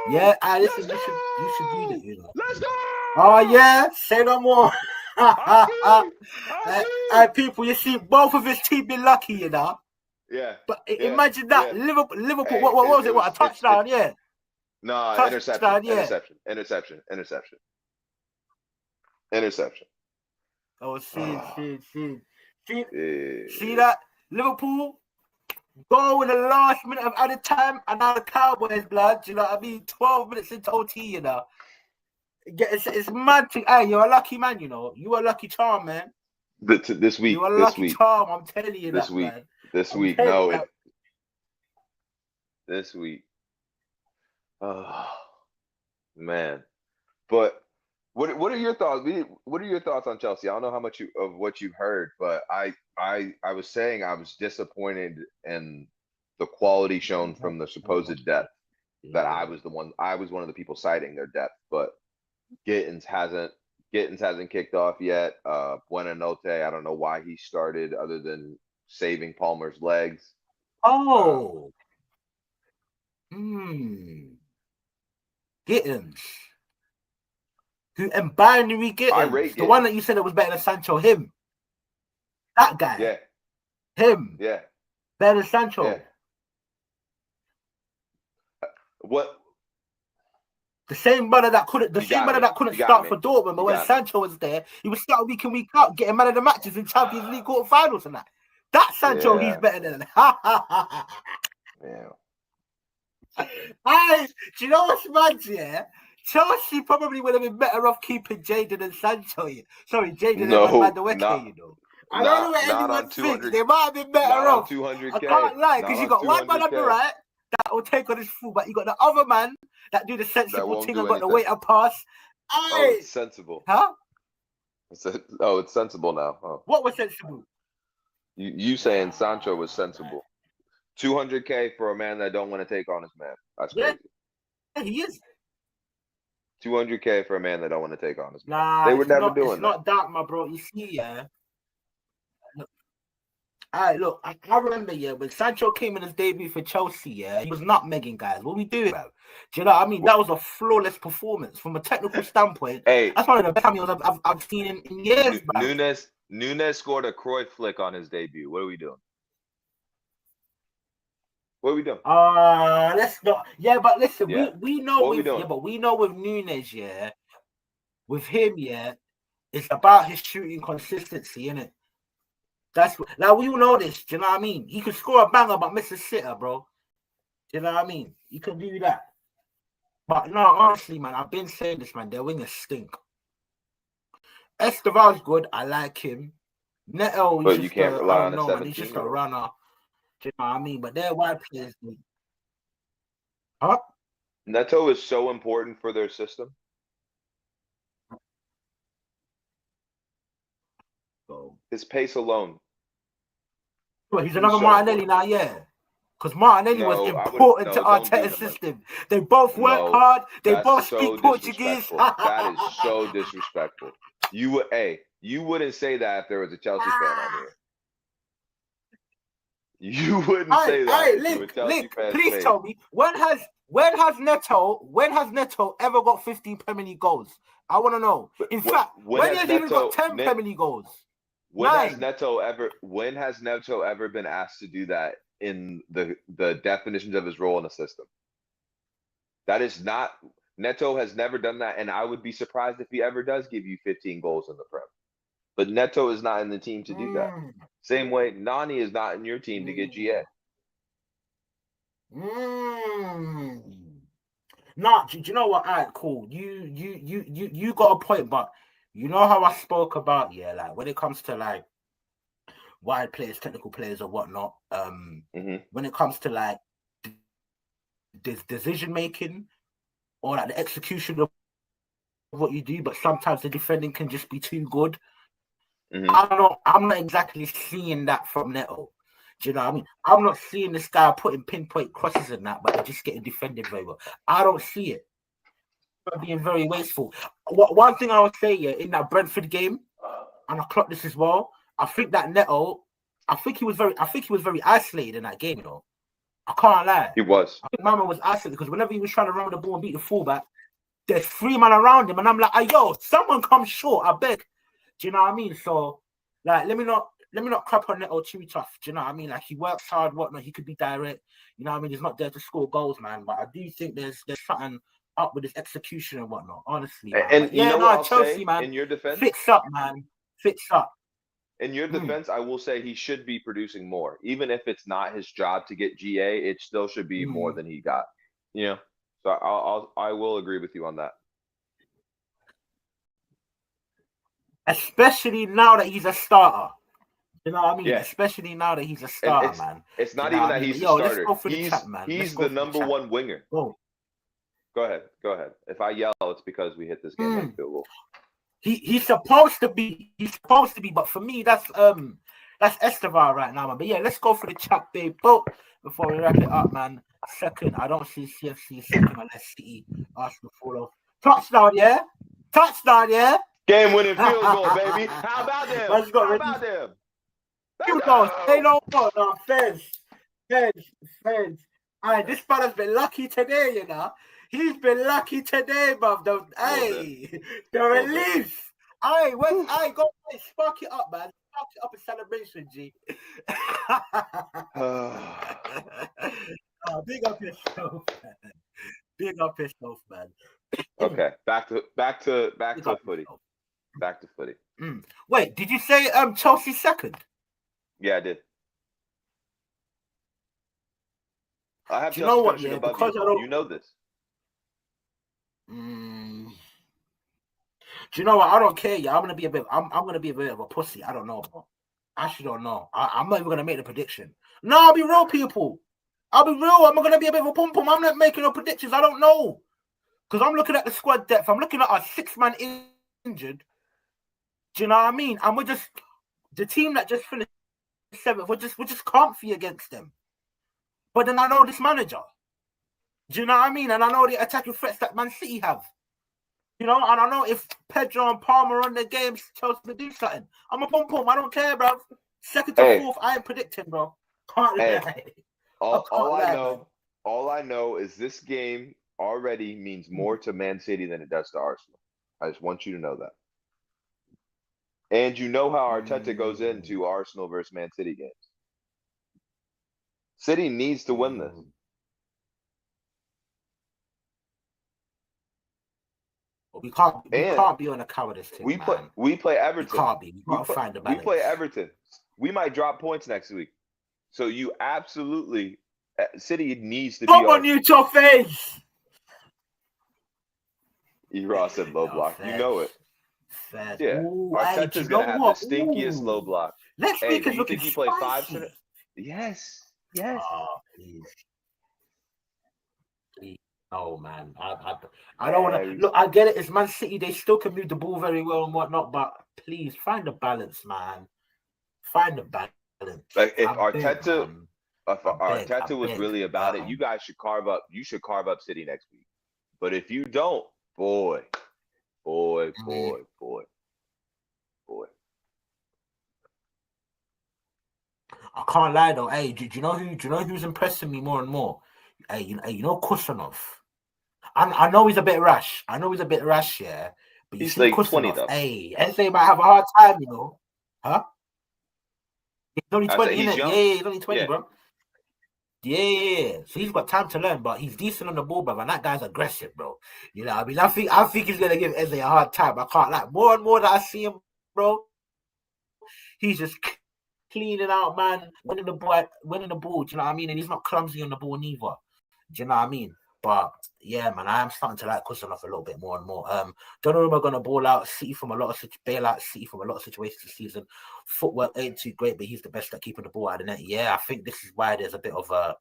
Speaker 1: Yeah, listen, you should do that, you know.
Speaker 2: Let's go!
Speaker 1: Oh yeah, say no more.
Speaker 2: Hey,
Speaker 1: people, you see, both of his team been lucky, you know.
Speaker 2: Yeah.
Speaker 1: But imagine that Liverpool.
Speaker 2: Hey,
Speaker 1: what was it? What, a touchdown? Yeah.
Speaker 2: No,
Speaker 1: Touchdown,
Speaker 2: interception.
Speaker 1: Oh, see
Speaker 2: Yeah.
Speaker 1: that Liverpool goal in the last minute of added time, and now the Cowboys, blood. You know what I mean? 12 minutes into OT, you know. It's mad. Hey, you're a lucky man, you know. You a lucky charm, man.
Speaker 2: This week.
Speaker 1: You're a lucky charm. I'm telling you that, man.
Speaker 2: This week. No, this week. Oh man. But what are your thoughts? What are your thoughts on Chelsea? I don't know how much of what you've heard, but I was saying I was disappointed in the quality shown from the supposed depth. That I was one of the people citing their depth, but Gittins hasn't kicked off yet. Buonanotte, I don't know why he started other than saving Palmer's legs.
Speaker 1: Oh. Gittins. And Binary Gittins. The one that you said that was better than Sancho, him. That guy.
Speaker 2: Yeah.
Speaker 1: Him.
Speaker 2: Yeah.
Speaker 1: Better than Sancho.
Speaker 2: Yeah. What?
Speaker 1: The same brother that couldn't start for Dortmund, but when Sancho was there, he was starting week in, week out, getting man of the matches in Champions League quarterfinals and that. That Sancho, he's better than.
Speaker 2: Yeah.
Speaker 1: Hey, do you know what's mad, yeah? Chelsea probably would have been better off keeping Jadon than Sancho. Yeah. Sorry, Jadon and Madueke, you know. I don't know what anyone thinks. They might have been better off.
Speaker 2: 200K.
Speaker 1: I can't lie, because you got one man on the right that will take on his full, but you got the other man that do the sensible thing and got the weight of pass. Hey.
Speaker 2: Oh, it's sensible.
Speaker 1: Huh?
Speaker 2: It's sensible now. Oh.
Speaker 1: What was sensible?
Speaker 2: You saying Sancho was sensible. 200K for a man that don't want to take on his man. That's crazy.
Speaker 1: Yeah, he is.
Speaker 2: 200K for a man that don't want to take on his man.
Speaker 1: Nah,
Speaker 2: they were never doing
Speaker 1: that. It's not that, my bro. You see, yeah. Look, I remember, yeah, when Sancho came in his debut for Chelsea, yeah, he was not megging guys. What we doing, bro? Do you know what I mean? That was a flawless performance from a technical standpoint.
Speaker 2: Hey,
Speaker 1: that's one of the best cameos I've seen in years, bro.
Speaker 2: Nunes scored a Cruyff flick on his debut. What are we doing? What are we doing?
Speaker 1: Let's not. Yeah, but listen, we know
Speaker 2: what
Speaker 1: but we know with Nunes, yeah, with him, yeah, it's about his shooting consistency, innit? That's like we all know this. Do you know what I mean? He could score a banger, but miss a sitter, bro. Do you know what I mean? He can do that. But no, honestly, man, I've been saying this, man. Their wingers stink. Esteval's good. I like him. Neto,
Speaker 2: but you can't rely on a 17.
Speaker 1: He's just a runner. Do you know what I mean? But they're wide players. Huh?
Speaker 2: Neto is so important for their system. His pace alone.
Speaker 1: Well, he's another Martinelli now, yeah. Because Martinelli was important to Arteta's system. They both work hard. They both speak Portuguese.
Speaker 2: That is so disrespectful. You wouldn't say that if there was a Chelsea fan on here. You wouldn't say that.
Speaker 1: Hey, Link, please tell me, when has Neto ever got 15 Premier League goals? I want to know. In fact, when has he even got 10 Premier League goals?
Speaker 2: When has
Speaker 1: 9.
Speaker 2: Neto ever been asked to do that in the definitions of his role in the system? That is not Neto has never done that, and I would be surprised if he ever does give you 15 goals in the Prem. But Neto is not in the team to do that.
Speaker 1: Mm,
Speaker 2: Same way Nani is not in your team to get GA.
Speaker 1: Nah, do you know what? All right, cool. You got a point, but you know how I spoke about, yeah, like when it comes to like wide players, technical players, or whatnot. When it comes to like decision making or like the execution of what you do, but sometimes the defending can just be too good. I'm not exactly seeing that from Neto. Do you know what I mean? I'm not seeing this guy putting pinpoint crosses and that, but they're just getting defended very well. I don't see it. Being very wasteful. One thing I would say, yeah, in that Brentford game, and I clocked this as well. I think that Neto, I think he was very isolated in that game, you know. I can't lie.
Speaker 2: He was.
Speaker 1: I think my man was isolated because whenever he was trying to run with the ball and beat the fullback, there's 3 men around him, and I'm like, hey, yo, someone come short, I beg. Do you know what I mean? So, like, let me not crap on Neto too tough. Do you know what I mean? Like, he works hard, whatnot. He could be direct. You know what I mean? He's not there to score goals, man. But I do think there's something up with his execution and whatnot. Honestly, man.
Speaker 2: And
Speaker 1: yeah,
Speaker 2: you know what I'll
Speaker 1: Chelsea,
Speaker 2: say
Speaker 1: man.
Speaker 2: in your defense?
Speaker 1: Fix up, man. Fix up.
Speaker 2: In your defense, I will say he should be producing more. Even if it's not his job to get GA, it still should be more than he got. You know? So I will agree with you on that.
Speaker 1: Especially now that he's a starter. You know what I mean?
Speaker 2: Yeah.
Speaker 1: especially now that he's a starter, man.
Speaker 2: It's not even that he's a starter.
Speaker 1: Let's go for the chat, man.
Speaker 2: He's the number one winger.
Speaker 1: Go
Speaker 2: ahead. If I yell, it's because we hit this game like field goal.
Speaker 1: He's supposed to be. But for me, that's Estevar right now, man. But yeah, let's go for the chat, babe. But before we wrap it up, man. Second, I don't see CFC second unless City Arsenal fall off. Touchdown, yeah.
Speaker 2: Game winning field goal, baby. How about them? How about them?
Speaker 1: Field goals. They know what? No, fans. Alright, this brother's been lucky today, you know. He's been lucky today, bruv. The relief. Go spark it up, man. Spark it up in celebration, G. Big up yourself, man. Big up yourself, man.
Speaker 2: Okay, back to footy. Back to footy.
Speaker 1: Wait, did you say Chelsea second?
Speaker 2: Yeah, I did. I have.
Speaker 1: Do you know what? Yeah, because
Speaker 2: you know this.
Speaker 1: Do you know what? I don't care. Yeah, I'm gonna be a bit of a pussy. I don't know. I actually don't know. I'm not even gonna make the prediction. No, I'll be real, people. I'll be real. I'm gonna be a bit of a pum pum. I'm not making no predictions. I don't know because I'm looking at the squad depth. I'm looking at our 6-man injured. Do you know what I mean? And we're just the team that just finished 7th. We're just comfy against them. But then I know this manager. Do you know what I mean? And I know the attacking threats that Man City have. You know, and I know if Pedro and Palmer run their games, Chelsea will do something. I'm a pum. I don't care, bro. Second to fourth, I ain't predicting, bro. Can't lie.
Speaker 2: All I know is this game already means more to Man City than it does to Arsenal. I just want you to know that. And you know how Arteta goes into Arsenal versus Man City games. City needs to win this.
Speaker 1: We can't be on a cowardice thing.
Speaker 2: We play Everton.
Speaker 1: We can't be. We gotta find the balance.
Speaker 2: We play Everton. We might drop points next week. So you absolutely City needs to be
Speaker 1: on you, your face.
Speaker 2: Ross said low block. You know it.
Speaker 1: Fed.
Speaker 2: Yeah. Arteta's gonna have the stinkiest low block.
Speaker 1: Next week is looking
Speaker 2: you
Speaker 1: play
Speaker 2: spicy. 5 Yes.
Speaker 1: Oh, please. Oh man, I don't want to look. I get it. It's Man City. They still can move the ball very well and whatnot, but please find the balance, man. Find the balance.
Speaker 2: Like if Arteta was really about it, you guys should carve up. You should carve up City next week. But if you don't, boy.
Speaker 1: I can't lie though. Hey, do you know who's impressing me more and more? Hey, you know Kusanov. I know he's a bit rash. Yeah. But
Speaker 2: he's like 20 though.
Speaker 1: Hey, SA might have a hard time, you know. Huh? He's only
Speaker 2: I say
Speaker 1: 20,
Speaker 2: he's
Speaker 1: innit?
Speaker 2: young.
Speaker 1: Yeah, he's only 20,
Speaker 2: Yeah.
Speaker 1: bro. Yeah. So he's got time to learn, but he's decent on the ball, bro. And that guy's aggressive, bro. You know what I mean? I think he's gonna give Eze a hard time. I can't like more and more that I see him, bro. He's just cleaning out, man, winning the ball. Do you know what I mean? And he's not clumsy on the ball neither. Do you know what I mean? But yeah, man, I am starting to like Kusanov a little bit more and more. Donnarumma gonna ball out City from a lot of bail out City from a lot of situations this season. Footwork ain't too great, but he's the best at keeping the ball out of the net. Yeah, I think this is why there's a bit of a.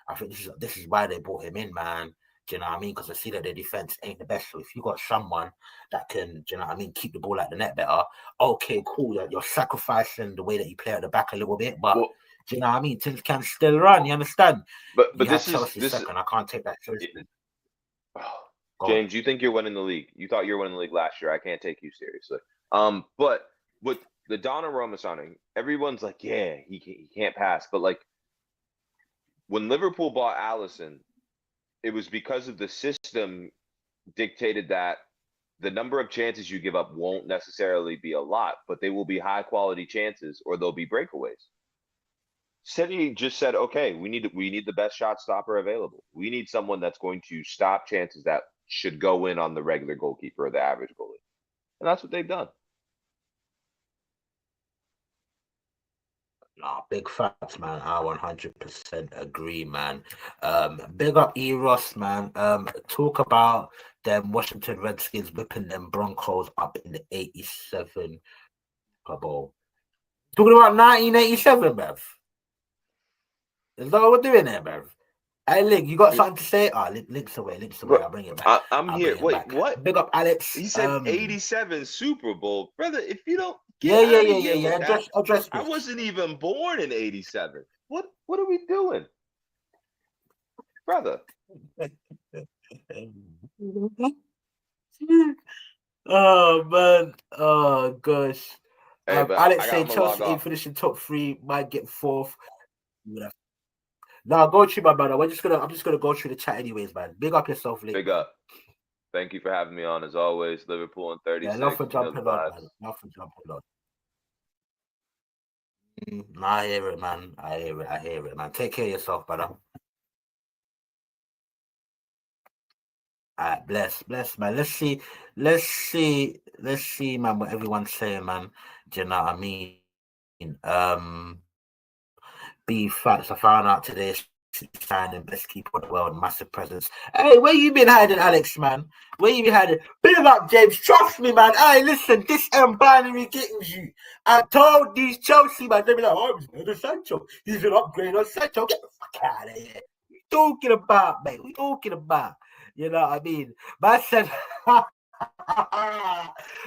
Speaker 1: I think this is why they brought him in, man. Do you know what I mean? Because I see that their defense ain't the best. So if you got someone that can, do you know what I mean, keep the ball at the net better, okay, cool. You're sacrificing the way that you play at the back a little bit, but
Speaker 2: Well,
Speaker 1: do you know what I mean? Things can still run. You understand?
Speaker 2: but
Speaker 1: You had
Speaker 2: this
Speaker 1: Chelsea
Speaker 2: is
Speaker 1: second. I can't take that seriously. Go on.
Speaker 2: James, you think you're winning the league. You thought you were winning the league last year. I can't take you seriously. But with the Donnarumma signing, everyone's like, yeah, he can't pass. But like when Liverpool bought Allison, it was because of the system dictated that the number of chances you give up won't necessarily be a lot, but they will be high quality chances or they'll be breakaways. City just said, okay, we need the best shot stopper available. We need someone that's going to stop chances that should go in on the regular goalkeeper or the average goalie. And that's what they've done.
Speaker 1: Nah, big facts, man. I 100% agree, man. Big up Eros, man. Talk about them Washington Redskins whipping them Broncos up in the 87 Super Bowl. Talking about 1987, bruv. Is that what we're doing there, bruv? Hey, Link, you got something to say? Link's away, Link's away.
Speaker 2: Bro,
Speaker 1: I'll bring it back.
Speaker 2: I'm
Speaker 1: I'll
Speaker 2: here.
Speaker 1: bring it
Speaker 2: Wait,
Speaker 1: back.
Speaker 2: what?
Speaker 1: Big up Alex.
Speaker 2: He said 87 Super Bowl. Brother, if you don't
Speaker 1: Yeah,
Speaker 2: get out of
Speaker 1: yeah.
Speaker 2: here with that,
Speaker 1: Address
Speaker 2: I
Speaker 1: this.
Speaker 2: wasn't even born in 87. What are we doing? Brother.
Speaker 1: Oh man, oh gosh.
Speaker 2: Hey, but
Speaker 1: Alex
Speaker 2: I got,
Speaker 1: saying
Speaker 2: I'm gonna log
Speaker 1: Chelsea ain't
Speaker 2: off.
Speaker 1: finishing top three, might get fourth. Now go through my brother. I'm just gonna go through the chat anyways, man. Big up yourself, Link.
Speaker 2: Big up. Thank you for having me on as always. Liverpool in
Speaker 1: Yeah, love
Speaker 2: 36.
Speaker 1: for
Speaker 2: You know the
Speaker 1: jumping on,
Speaker 2: vibes.
Speaker 1: man. Love for jumping on. I hear it, man. I hear it, man. Take care of yourself, brother. All right, bless, man. Let's see, man. What everyone's saying, man. Do you know what I mean? B facts. I found out today. Signing best keeper in the world, massive presence. Hey, where you been hiding, Alex, man? Where you been hiding? Big up, James. Trust me, man. Hey, listen, this binary getting you. I told these Chelsea, man. They be like, oh, he's better Sancho. He's an upgrade on Sancho. Get the fuck out of here. What you talking about, mate? What you talking about? You know what I mean? Man said,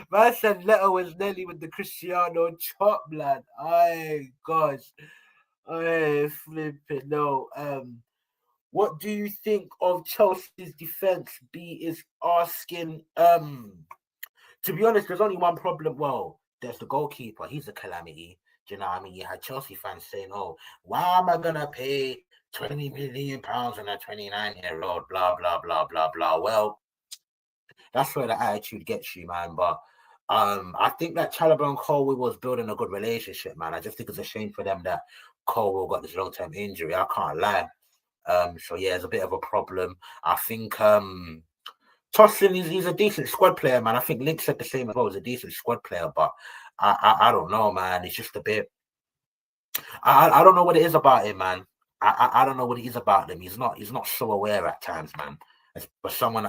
Speaker 1: man said Leto was nearly with the Cristiano chop, lad. Oh, gosh. Hey, flipping no. What do you think of Chelsea's defense? B is asking. To be honest, there's only one problem. Well, there's the goalkeeper. He's a calamity. Do you know what I mean? You had Chelsea fans saying, "Oh, why am I gonna pay £20 million on a 29-year-old?" Blah blah blah blah blah. Well, that's where the attitude gets you, man. But I think that Chalobah and Colwell was building a good relationship, man. I just think it's a shame for them that Colwell got this long-term injury. I can't lie. So yeah, it's a bit of a problem. I think Tosin he's a decent squad player, man. I think Link said the same as well. He's a decent squad player, but I don't know, man. It's just a bit. I don't know what it is about him, man. I don't know what it is about him. He's not so aware at times, man. But someone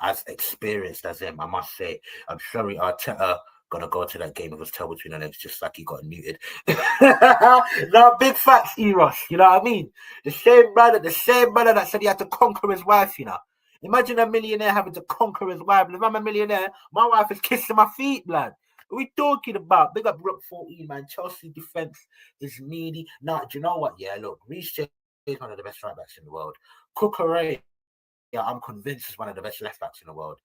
Speaker 1: as experienced as him, I must say. I'm sorry, Arteta gonna go to that game with his tail between the legs, just like he got muted. No, big facts, Eros. You know what I mean? The same brother that said he had to conquer his wife. You know, imagine a millionaire having to conquer his wife. If I'm a millionaire, my wife is kissing my feet, blood. What are we talking about? Big up Rook 14, man. Chelsea defense is needy. Nah, do you know what? Yeah, look, Reece James is one of the best right backs in the world. Cucurella, yeah, I'm convinced is one of the best left backs in the world.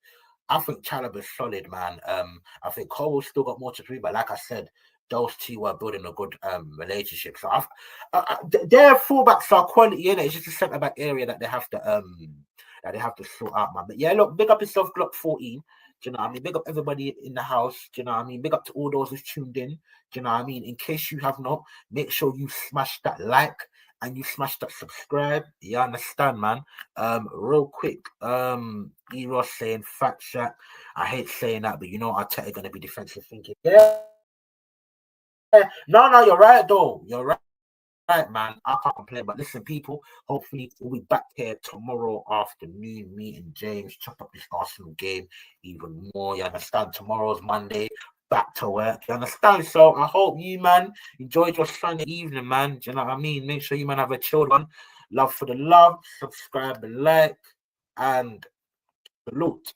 Speaker 1: I think Chalobah's solid, man. I think Cole still got more to do, but like I said, those two are building a good relationship. So their fullbacks are quality in it. It's just a centre back area that they have to sort out, man. But yeah, look, big up yourself, Glock 14. Do you know what I mean? Big up everybody in the house. Do you know what I mean? Big up to all those who's tuned in. Do you know what I mean? In case you have not, make sure you smash that like and you smash that subscribe. You understand, man? Real quick, Eros saying fat Shaq. I hate saying that, but you know Arteta gonna be defensive thinking. Yeah. No, you're right though. You're right, man. I can't complain. But listen, people, hopefully we'll be back here tomorrow afternoon. Me and James chop up this Arsenal game even more. You understand? Tomorrow's Monday. Back to work. You understand? So I hope you, man, enjoyed your Sunday evening, man. Do you know what I mean? Make sure you, man, have a chilled one. Love for the love. Subscribe and like. And salute.